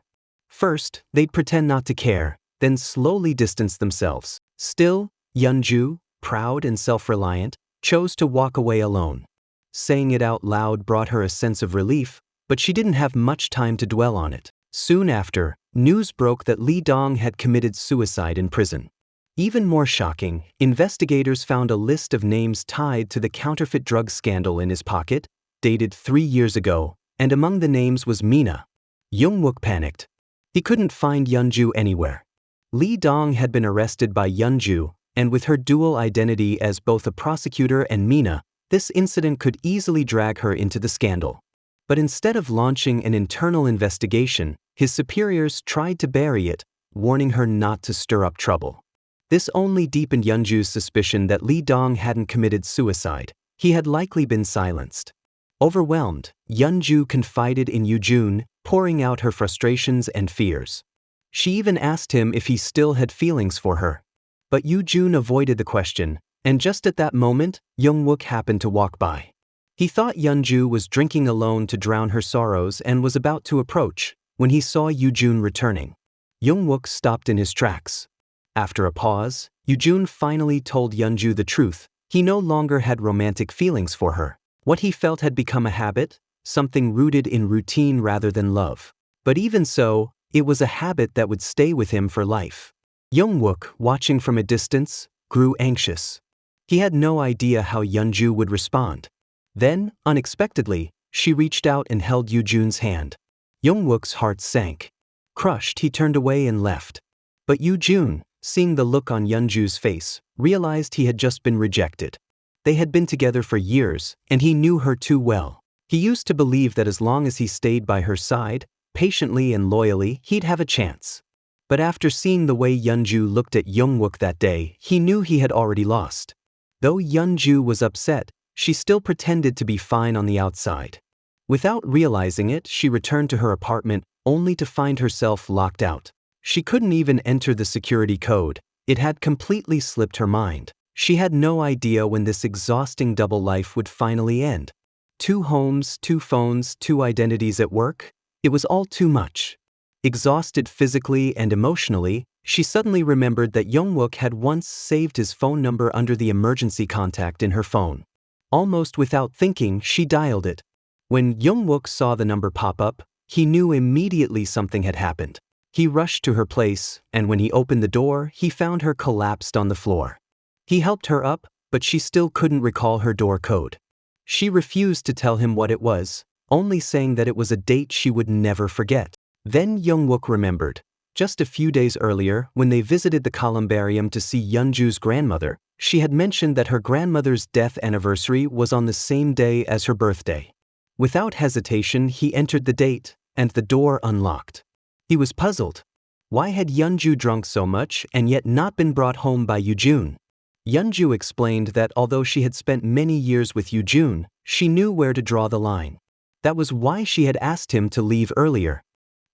First, they'd pretend not to care, then slowly distance themselves. Still, Yeonju, proud and self-reliant, chose to walk away alone. Saying it out loud brought her a sense of relief, but she didn't have much time to dwell on it. Soon after, news broke that Lee Dong had committed suicide in prison. Even more shocking, investigators found a list of names tied to the counterfeit drug scandal in his pocket, dated 3 years ago, and among the names was Mina. Young-wook panicked. He couldn't find Yeonju anywhere. Lee Dong had been arrested by Yeonju, and with her dual identity as both a prosecutor and Mina, this incident could easily drag her into the scandal. But instead of launching an internal investigation, his superiors tried to bury it, warning her not to stir up trouble. This only deepened Yeonju's suspicion that Lee Dong hadn't committed suicide. He had likely been silenced. Overwhelmed, Yeonju confided in Yoo-jun, pouring out her frustrations and fears. She even asked him if he still had feelings for her. But Yoo-jun avoided the question, and just at that moment, Young-wook happened to walk by. He thought Yeonju was drinking alone to drown her sorrows and was about to approach, when he saw Yoo-jun returning. Young-wook stopped in his tracks. After a pause, Yoo-jun finally told Yeonju the truth. He no longer had romantic feelings for her. What he felt had become a habit, something rooted in routine rather than love. But even so, it was a habit that would stay with him for life. Young-wook, watching from a distance, grew anxious. He had no idea how Yeonju would respond. Then, unexpectedly, she reached out and held Yoo-jun's hand. Young-wook's heart sank. Crushed, he turned away and left. But Yoo-jun, seeing the look on Yeonju's face, realized he had just been rejected. They had been together for years, and he knew her too well. He used to believe that as long as he stayed by her side, patiently and loyally, he'd have a chance. But after seeing the way Yeonju looked at Young-wook that day, he knew he had already lost. Though Yeonju was upset, she still pretended to be fine on the outside. Without realizing it, she returned to her apartment, only to find herself locked out. She couldn't even enter the security code. It had completely slipped her mind. She had no idea when this exhausting double life would finally end. 2 homes, 2 phones, 2 identities at work. It was all too much. Exhausted physically and emotionally, she suddenly remembered that Young-wook had once saved his phone number under the emergency contact in her phone. Almost without thinking, she dialed it. When Young-wook saw the number pop up, he knew immediately something had happened. He rushed to her place, and when he opened the door, he found her collapsed on the floor. He helped her up, but she still couldn't recall her door code. She refused to tell him what it was, only saying that it was a date she would never forget. Then Young-wook remembered. Just a few days earlier, when they visited the columbarium to see Yeonju's grandmother, she had mentioned that her grandmother's death anniversary was on the same day as her birthday. Without hesitation, he entered the date, and the door unlocked. He was puzzled. Why had Yeonju drunk so much and yet not been brought home by Yoo-jun? Yeonju explained that although she had spent many years with Yoo-jun, she knew where to draw the line. That was why she had asked him to leave earlier.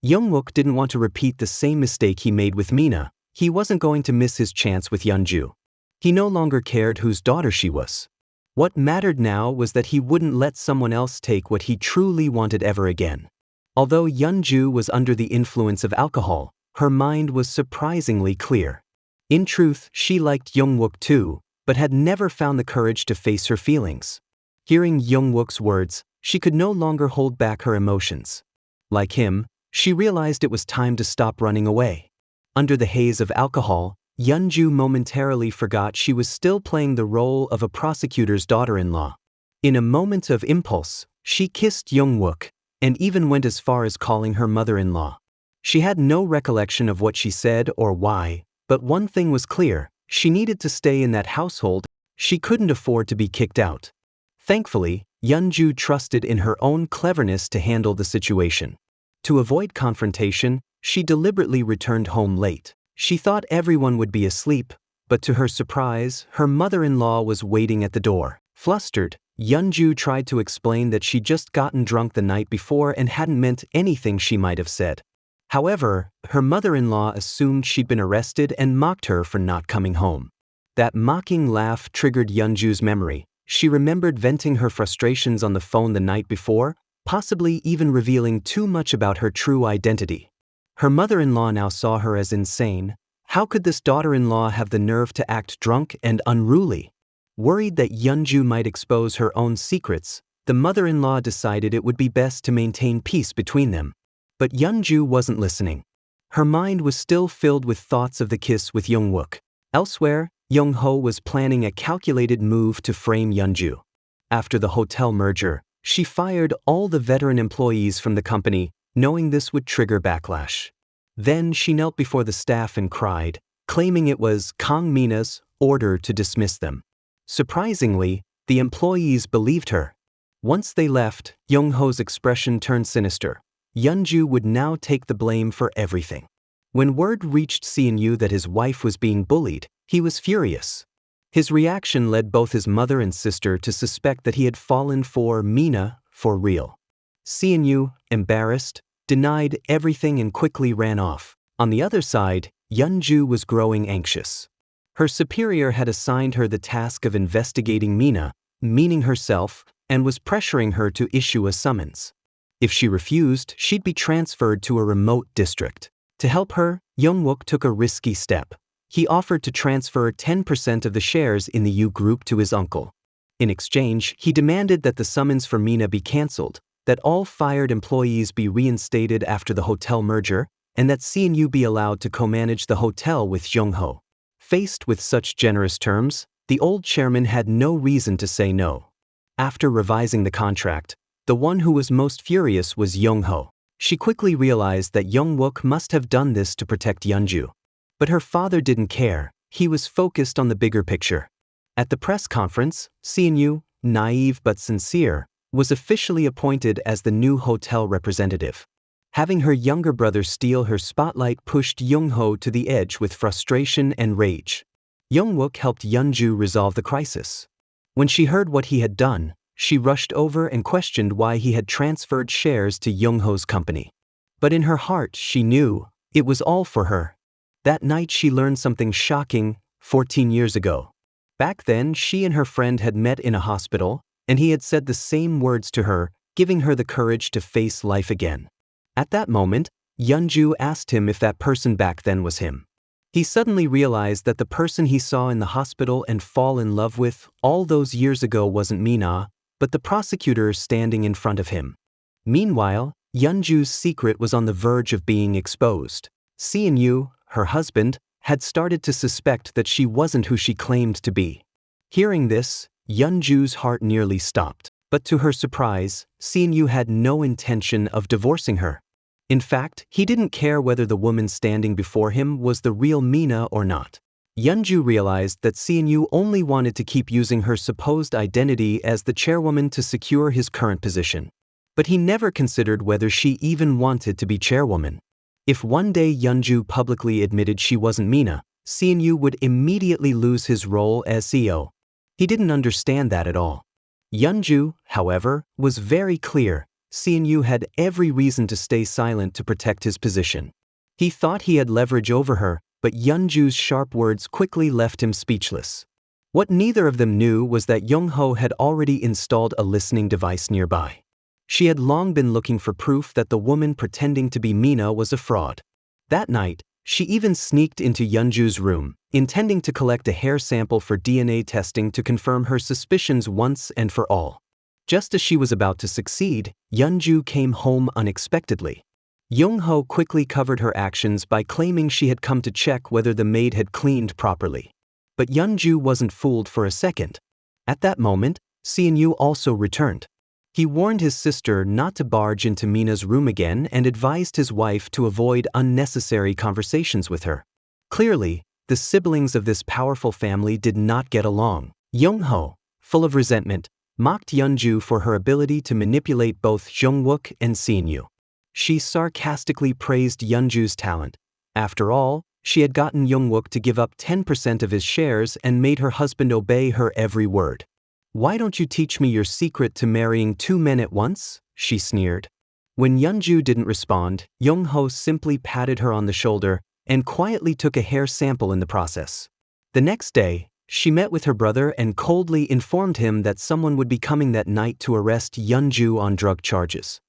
Young-wook didn't want to repeat the same mistake he made with Mina. He wasn't going to miss his chance with Yeonju. He no longer cared whose daughter she was. What mattered now was that he wouldn't let someone else take what he truly wanted ever again. Although Yeonju was under the influence of alcohol, her mind was surprisingly clear. In truth, she liked Young-wook too, but had never found the courage to face her feelings. Hearing Young-wook's words, she could no longer hold back her emotions. Like him, she realized it was time to stop running away. Under the haze of alcohol, Yeonju momentarily forgot she was still playing the role of a prosecutor's daughter-in-law. In a moment of impulse, she kissed Young-wook, and even went as far as calling her mother-in-law. She had no recollection of what she said or why, but one thing was clear: she needed to stay in that household. She couldn't afford to be kicked out. Thankfully, Yeonju trusted in her own cleverness to handle the situation. To avoid confrontation, She deliberately returned home late. She thought everyone would be asleep, but to her surprise, her mother-in-law was waiting at the door. Flustered, Yeonju tried to explain that she'd just gotten drunk the night before and hadn't meant anything she might have said. However, her mother-in-law assumed she'd been arrested and mocked her for not coming home. That mocking laugh triggered Yeonju's memory. She remembered venting her frustrations on the phone the night before, possibly even revealing too much about her true identity. Her mother-in-law now saw her as insane. How could this daughter-in-law have the nerve to act drunk and unruly? Worried that Yeonju might expose her own secrets, the mother-in-law decided it would be best to maintain peace between them. But Yeonju wasn't listening. Her mind was still filled with thoughts of the kiss with Young-wook. Elsewhere, Young-ho was planning a calculated move to frame Yeonju. After the hotel merger, she fired all the veteran employees from the company, knowing this would trigger backlash. Then she knelt before the staff and cried, claiming it was Kang Mina's order to dismiss them. Surprisingly, the employees believed her. Once they left, Young-ho's expression turned sinister. Yeonju would now take the blame for everything. When word reached Seon-yu that his wife was being bullied, he was furious. His reaction led both his mother and sister to suspect that he had fallen for Mina for real. Seon-yu, embarrassed, denied everything and quickly ran off. On the other side, Yeonju was growing anxious. Her superior had assigned her the task of investigating Mina, meaning herself, and was pressuring her to issue a summons. If she refused, she'd be transferred to a remote district. To help her, Young-wook took a risky step. He offered to transfer 10% of the shares in the U Group to his uncle. In exchange, he demanded that the summons for Mina be cancelled, that all fired employees be reinstated after the hotel merger, and that Seon-yu be allowed to co-manage the hotel with Young-ho. Faced with such generous terms, the old chairman had no reason to say no. After revising the contract, the one who was most furious was Young-ho. She quickly realized that Young-wook must have done this to protect Yeonju. But her father didn't care. He was focused on the bigger picture. At the press conference, Seon-yu, naive but sincere, was officially appointed as the new hotel representative. Having her younger brother steal her spotlight pushed Young-ho to the edge with frustration and rage. Young-wook helped Yeonju resolve the crisis. When she heard what he had done, she rushed over and questioned why he had transferred shares to Young-ho's company. But in her heart, she knew it was all for her. That night she learned something shocking. 14 years ago. Back then, she and her friend had met in a hospital, and he had said the same words to her, giving her the courage to face life again. At that moment, Yeonju asked him if that person back then was him. He suddenly realized that the person he saw in the hospital and fall in love with all those years ago wasn't Mina, but the prosecutor standing in front of him. Meanwhile, Yeonju's secret was on the verge of being exposed. Seon-yu, her husband, had started to suspect that she wasn't who she claimed to be. Hearing this, Yeonju's heart nearly stopped. But to her surprise, Seon-yu had no intention of divorcing her. In fact, he didn't care whether the woman standing before him was the real Mina or not. Yeonju realized that Seon-yu only wanted to keep using her supposed identity as the chairwoman to secure his current position. But he never considered whether she even wanted to be chairwoman. If one day Yeonju publicly admitted she wasn't Mina, Seon-yu would immediately lose his role as CEO. He didn't understand that at all. Yeonju, however, was very clear. Seon-yu had every reason to stay silent to protect his position. He thought he had leverage over her, but Yeonju's sharp words quickly left him speechless. What neither of them knew was that Young-ho had already installed a listening device nearby. She had long been looking for proof that the woman pretending to be Mina was a fraud. That night, she even sneaked into Yeonju's room, intending to collect a hair sample for DNA testing to confirm her suspicions once and for all. Just as she was about to succeed, Yeonju came home unexpectedly. Young-ho quickly covered her actions by claiming she had come to check whether the maid had cleaned properly. But Yeonju wasn't fooled for a second. At that moment, Seon-yu also returned. He warned his sister not to barge into Mina's room again and advised his wife to avoid unnecessary conversations with her. Clearly, the siblings of this powerful family did not get along. Young-ho, full of resentment, mocked Yeonju for her ability to manipulate both Jung-wook and Seon-yu. She sarcastically praised Yeonju's talent. After all, she had gotten Youngwook to give up 10% of his shares and made her husband obey her every word. "Why don't you teach me your secret to marrying 2 men at once?" she sneered. When Yeonju didn't respond, Young-ho simply patted her on the shoulder and quietly took a hair sample in the process. The next day, she met with her brother and coldly informed him that someone would be coming that night to arrest Yeonju on drug charges.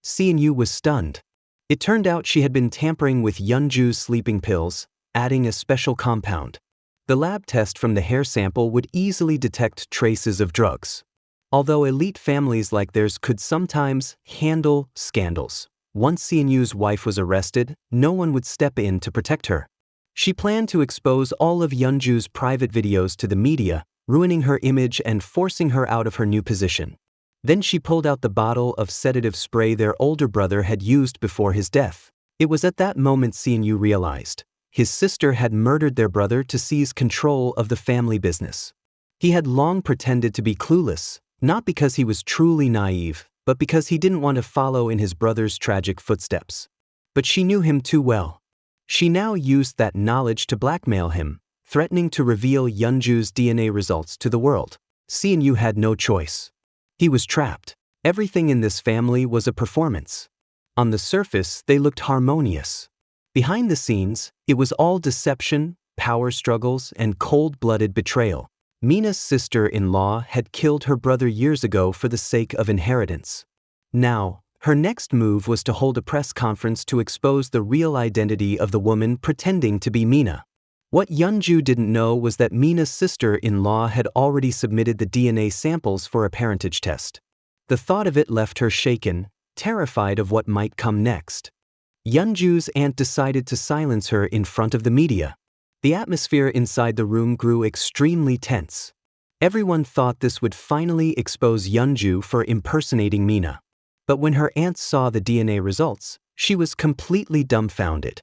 Seon-yu was stunned. It turned out she had been tampering with Yeonju's sleeping pills, adding a special compound. The lab test from the hair sample would easily detect traces of drugs. Although elite families like theirs could sometimes handle scandals, once Seon-yu's wife was arrested, no one would step in to protect her. She planned to expose all of Yeonju's private videos to the media, ruining her image and forcing her out of her new position. Then she pulled out the bottle of sedative spray their older brother had used before his death. It was at that moment Seon-yu realized his sister had murdered their brother to seize control of the family business. He had long pretended to be clueless, not because he was truly naive, but because he didn't want to follow in his brother's tragic footsteps. But she knew him too well. She now used that knowledge to blackmail him, threatening to reveal Yeonju's DNA results to the world. Seon-yu had no choice. He was trapped. Everything in this family was a performance. On the surface, they looked harmonious. Behind the scenes, it was all deception, power struggles, and cold-blooded betrayal. Mina's sister-in-law had killed her brother years ago for the sake of inheritance. Now, her next move was to hold a press conference to expose the real identity of the woman pretending to be Mina. What Yeonju didn't know was that Mina's sister-in-law had already submitted the DNA samples for a parentage test. The thought of it left her shaken, terrified of what might come next. Yeonju's aunt decided to silence her in front of the media. The atmosphere inside the room grew extremely tense. Everyone thought this would finally expose Yeonju for impersonating Mina. But when her aunt saw the DNA results, she was completely dumbfounded.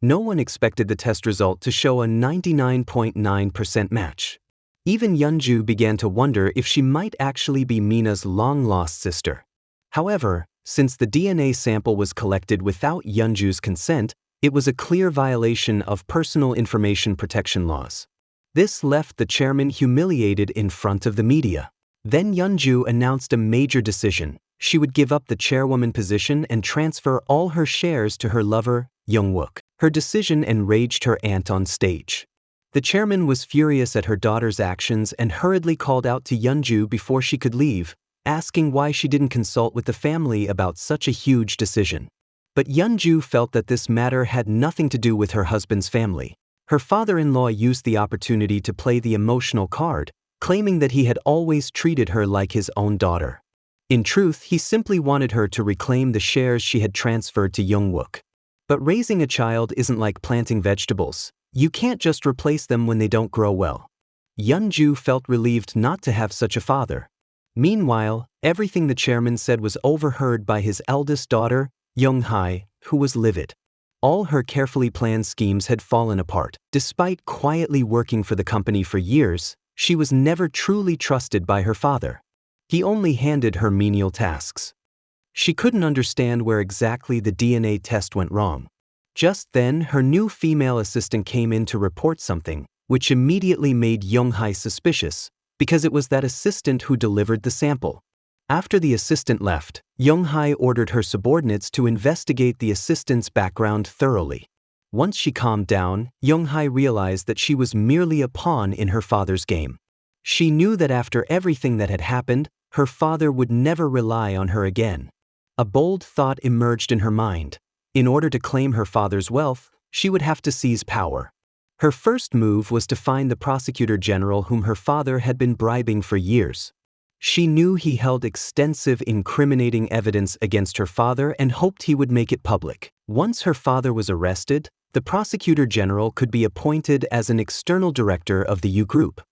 No one expected the test result to show a 99.9% match. Even Yeonju began to wonder if she might actually be Mina's long-lost sister. However, since the DNA sample was collected without Yeonju's consent, it was a clear violation of personal information protection laws. This left the chairman humiliated in front of the media. Then Yeonju announced a major decision. She would give up the chairwoman position and transfer all her shares to her lover, Youngwook. Her decision enraged her aunt on stage. The chairman was furious at her daughter's actions and hurriedly called out to Yeonju before she could leave, asking why she didn't consult with the family about such a huge decision. But Yeonju felt that this matter had nothing to do with her husband's family. Her father-in-law used the opportunity to play the emotional card, claiming that he had always treated her like his own daughter. In truth, he simply wanted her to reclaim the shares she had transferred to Youngwook. But raising a child isn't like planting vegetables. You can't just replace them when they don't grow well. Yeonju felt relieved not to have such a father. Meanwhile, everything the chairman said was overheard by his eldest daughter, Young-hae, who was livid. All her carefully planned schemes had fallen apart. Despite quietly working for the company for years, she was never truly trusted by her father. He only handed her menial tasks. She couldn't understand where exactly the DNA test went wrong. Just then, her new female assistant came in to report something, which immediately made Young-hae suspicious, because it was that assistant who delivered the sample. After the assistant left, Young-hae ordered her subordinates to investigate the assistant's background thoroughly. Once she calmed down, Young-hae realized that she was merely a pawn in her father's game. She knew that after everything that had happened, her father would never rely on her again. A bold thought emerged in her mind. In order to claim her father's wealth, she would have to seize power. Her first move was to find the prosecutor general whom her father had been bribing for years. She knew he held extensive incriminating evidence against her father and hoped he would make it public. Once her father was arrested, the prosecutor general could be appointed as an external director of the U Group.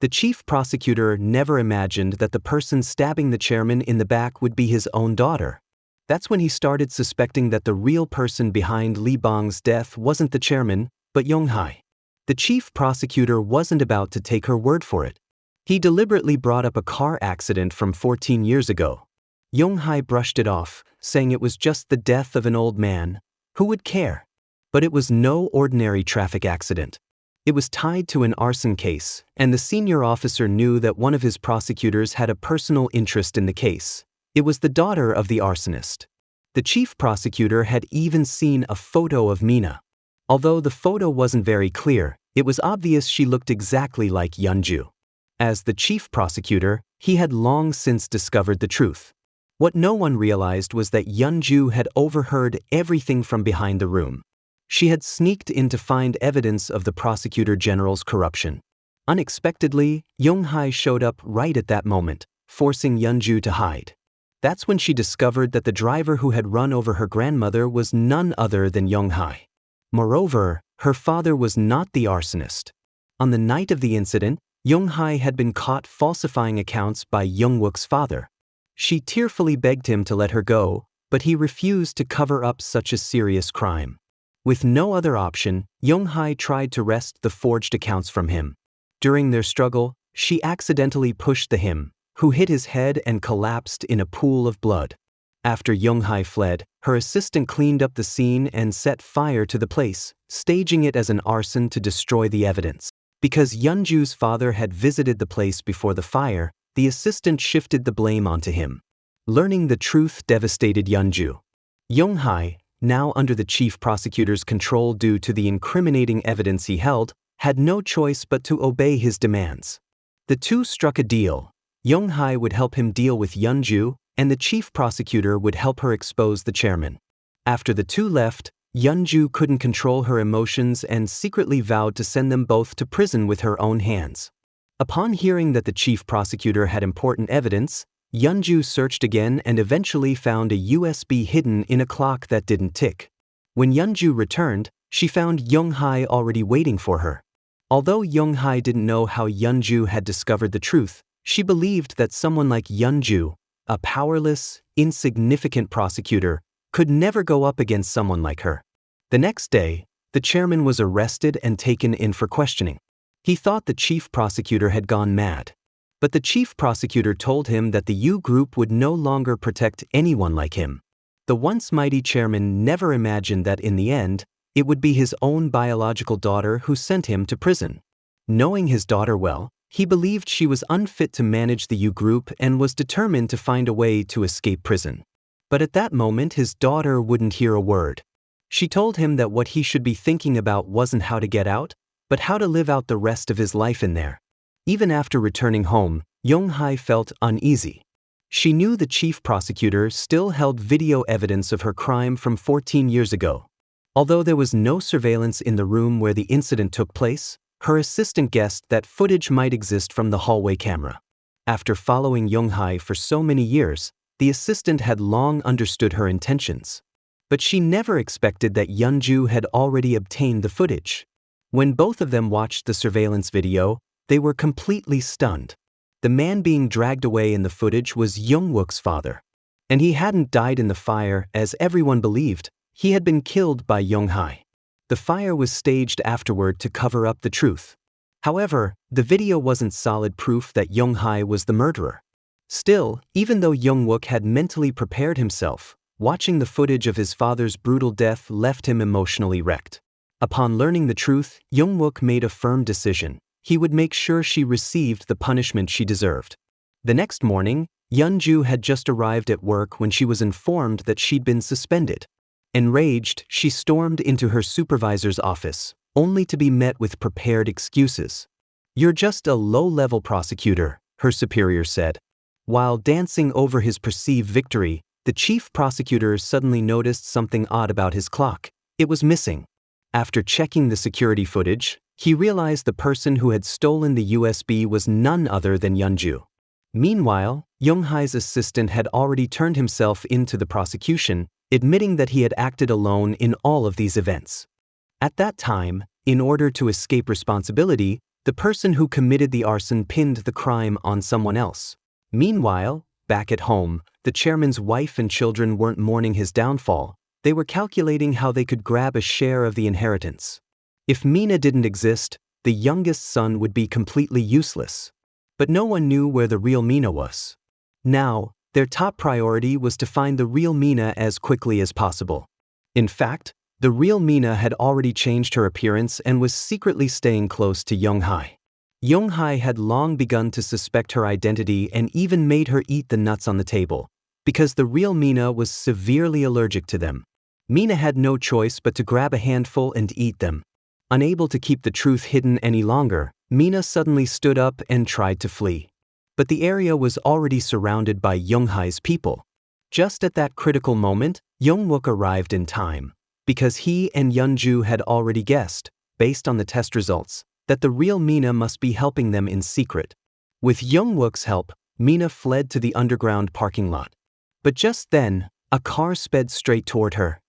The chief prosecutor never imagined that the person stabbing the chairman in the back would be his own daughter. That's when he started suspecting that the real person behind Lee Bong's death wasn't the chairman, but Young-hae. The chief prosecutor wasn't about to take her word for it. He deliberately brought up a car accident from 14 years ago. Yonghai brushed it off, saying it was just the death of an old man. Who would care? But it was no ordinary traffic accident. It was tied to an arson case, and the senior officer knew that one of his prosecutors had a personal interest in the case. It was the daughter of the arsonist. The chief prosecutor had even seen a photo of Mina. Although the photo wasn't very clear, it was obvious she looked exactly like Yeonju. As the chief prosecutor, he had long since discovered the truth. What no one realized was that Yeonju had overheard everything from behind the room. She had sneaked in to find evidence of the prosecutor general's corruption. Unexpectedly, Yonghai showed up right at that moment, forcing Yeonju to hide. That's when she discovered that the driver who had run over her grandmother was none other than Yonghai. Moreover, her father was not the arsonist. On the night of the incident, Yonghai had been caught falsifying accounts by Youngwook's father. She tearfully begged him to let her go, but he refused to cover up such a serious crime. With no other option, Yonghai tried to wrest the forged accounts from him. During their struggle, she accidentally pushed the him, who hit his head and collapsed in a pool of blood. After Yonghai fled, her assistant cleaned up the scene and set fire to the place, staging it as an arson to destroy the evidence. Because Yeonju's father had visited the place before the fire, the assistant shifted the blame onto him. Learning the truth devastated Yeonju. Yonghai, now under the chief prosecutor's control due to the incriminating evidence he held, had no choice but to obey his demands. The two struck a deal. Yonghai would help him deal with Yeonju, and the chief prosecutor would help her expose the chairman. After the two left, Yeonju couldn't control her emotions and secretly vowed to send them both to prison with her own hands. Upon hearing that the chief prosecutor had important evidence, Yeonju searched again and eventually found a USB hidden in a clock that didn't tick. When Yeonju returned, she found Yonghai already waiting for her. Although Yonghai didn't know how Yeonju had discovered the truth, she believed that someone like Yeonju, a powerless, insignificant prosecutor, could never go up against someone like her. The next day, the chairman was arrested and taken in for questioning. He thought the chief prosecutor had gone mad. But the chief prosecutor told him that the U Group would no longer protect anyone like him. The once mighty chairman never imagined that in the end, it would be his own biological daughter who sent him to prison. Knowing his daughter well, he believed she was unfit to manage the U Group and was determined to find a way to escape prison. But at that moment his daughter wouldn't hear a word. She told him that what he should be thinking about wasn't how to get out, but how to live out the rest of his life in there. Even after returning home, Yonghai felt uneasy. She knew the chief prosecutor still held video evidence of her crime from 14 years ago. Although there was no surveillance in the room where the incident took place, her assistant guessed that footage might exist from the hallway camera. After following Yonghai for so many years, the assistant had long understood her intentions. But she never expected that Yeonju had already obtained the footage. When both of them watched the surveillance video, they were completely stunned. The man being dragged away in the footage was Youngwook's father. And he hadn't died in the fire as everyone believed, he had been killed by Yonghai. The fire was staged afterward to cover up the truth. However, the video wasn't solid proof that Yonghai was the murderer. Still, even though Youngwook had mentally prepared himself, watching the footage of his father's brutal death left him emotionally wrecked. Upon learning the truth, Youngwook made a firm decision. He would make sure she received the punishment she deserved. The next morning, Yeonju had just arrived at work when she was informed that she'd been suspended. Enraged, she stormed into her supervisor's office, only to be met with prepared excuses. "You're just a low-level prosecutor," her superior said. While dancing over his perceived victory, the chief prosecutor suddenly noticed something odd about his clock. It was missing. After checking the security footage, he realized the person who had stolen the USB was none other than Yeonju. Meanwhile, Yonghai's assistant had already turned himself into the prosecution, admitting that he had acted alone in all of these events. At that time, in order to escape responsibility, the person who committed the arson pinned the crime on someone else. Meanwhile, back at home, the chairman's wife and children weren't mourning his downfall, they were calculating how they could grab a share of the inheritance. If Mina didn't exist, the youngest son would be completely useless. But no one knew where the real Mina was. Now, Their top priority was to find the real Mina as quickly as possible. In fact, the real Mina had already changed her appearance and was secretly staying close to Young-hae. Young-hae had long begun to suspect her identity and even made her eat the nuts on the table, because the real Mina was severely allergic to them. Mina had no choice but to grab a handful and eat them. Unable to keep the truth hidden any longer, Mina suddenly stood up and tried to flee. But the area was already surrounded by Young-hae's people. Just at that critical moment, Young-wook arrived in time, because he and Yeonju had already guessed, based on the test results, that the real Mina must be helping them in secret. With Young-wook's help, Mina fled to the underground parking lot. But just then, a car sped straight toward her.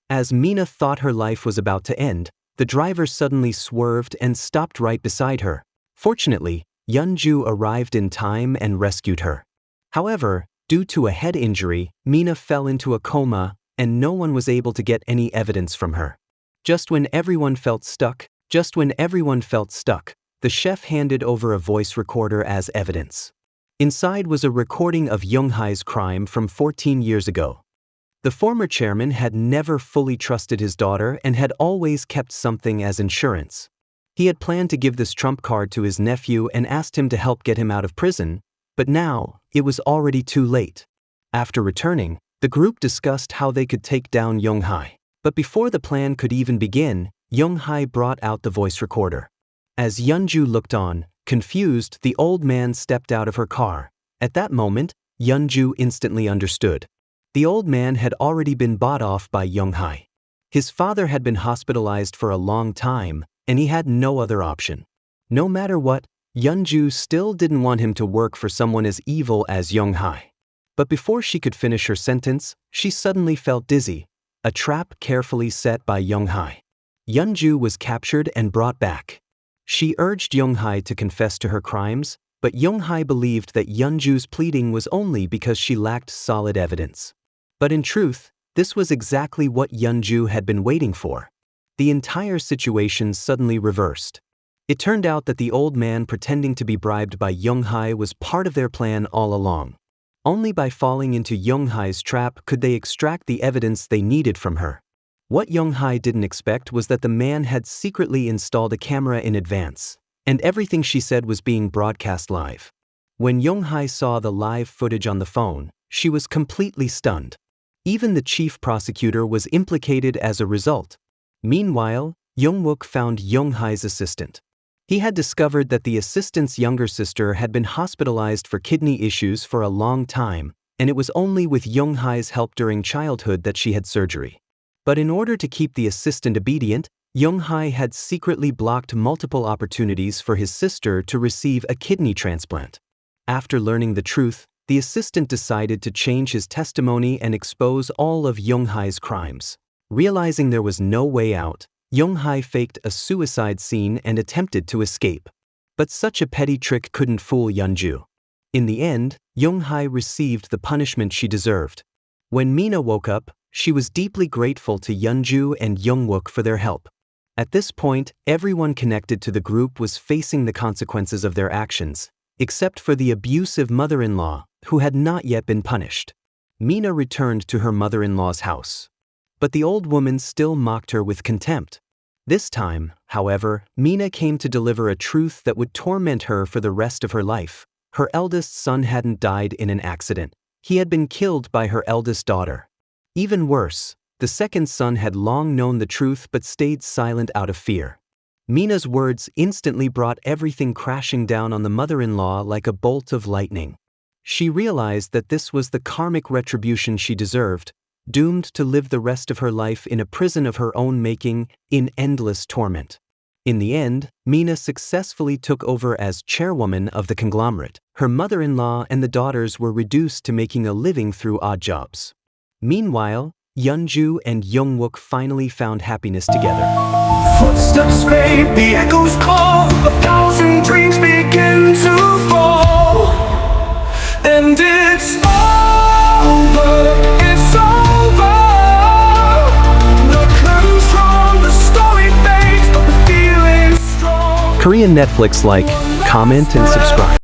As Mina thought her life was about to end, the driver suddenly swerved and stopped right beside her. Fortunately, Yeonju arrived in time and rescued her. However, due to a head injury, Mina fell into a coma, and no one was able to get any evidence from her. Just when everyone felt stuck, the chef handed over a voice recorder as evidence. Inside was a recording of Young-hae's crime from 14 years ago. The former chairman had never fully trusted his daughter and had always kept something as insurance. He had planned to give this trump card to his nephew and asked him to help get him out of prison, but now, it was already too late. After returning, the group discussed how they could take down Young-hae. But before the plan could even begin, Young-hae brought out the voice recorder. As Yeonju looked on, confused, the old man stepped out of her car. At that moment, Yeonju instantly understood. The old man had already been bought off by Young-hae. His father had been hospitalized for a long time, and he had no other option. No matter what, Yeonju still didn't want him to work for someone as evil as Young-hae. But before she could finish her sentence, she suddenly felt dizzy, a trap carefully set by Young-hae. Yeonju was captured and brought back. She urged Young-hae to confess to her crimes, but Young-hae believed that Yeonju's pleading was only because she lacked solid evidence. But in truth, this was exactly what Yeonju had been waiting for. The entire situation suddenly reversed. It turned out that the old man pretending to be bribed by Young-hae was part of their plan all along. Only by falling into Young-hae's trap could they extract the evidence they needed from her. What Young-hae didn't expect was that the man had secretly installed a camera in advance, and everything she said was being broadcast live. When Young-hae saw the live footage on the phone, she was completely stunned. Even the chief prosecutor was implicated as a result. Meanwhile, Young-wook found Young-hae's assistant. He had discovered that the assistant's younger sister had been hospitalized for kidney issues for a long time, and it was only with Young-hae's help during childhood that she had surgery. But in order to keep the assistant obedient, Young-hae had secretly blocked multiple opportunities for his sister to receive a kidney transplant. After learning the truth, the assistant decided to change his testimony and expose all of Young-hae's crimes. Realizing there was no way out, Young-hae faked a suicide scene and attempted to escape. But such a petty trick couldn't fool Yeonju. In the end, Young-hae received the punishment she deserved. When Mina woke up, she was deeply grateful to Yeonju and Young-wook for their help. At this point, everyone connected to the group was facing the consequences of their actions, except for the abusive mother-in-law, who had not yet been punished. Mina returned to her mother-in-law's house. But the old woman still mocked her with contempt. This time, however, Mina came to deliver a truth that would torment her for the rest of her life. Her eldest son hadn't died in an accident. He had been killed by her eldest daughter. Even worse, the second son had long known the truth but stayed silent out of fear. Mina's words instantly brought everything crashing down on the mother-in-law like a bolt of lightning. She realized that this was the karmic retribution she deserved, doomed to live the rest of her life in a prison of her own making, in endless torment. In the end, Mina successfully took over as chairwoman of the conglomerate. Her mother-in-law and the daughters were reduced to making a living through odd jobs. Meanwhile, Yeonju and Young-wook finally found happiness together. Footsteps fade, the echoes call, 1,000 dreams begin to fall. And it's over, it's over. The curtain's drawn, the story fades, but the feeling's strong. Korean Netflix like, comment and subscribe.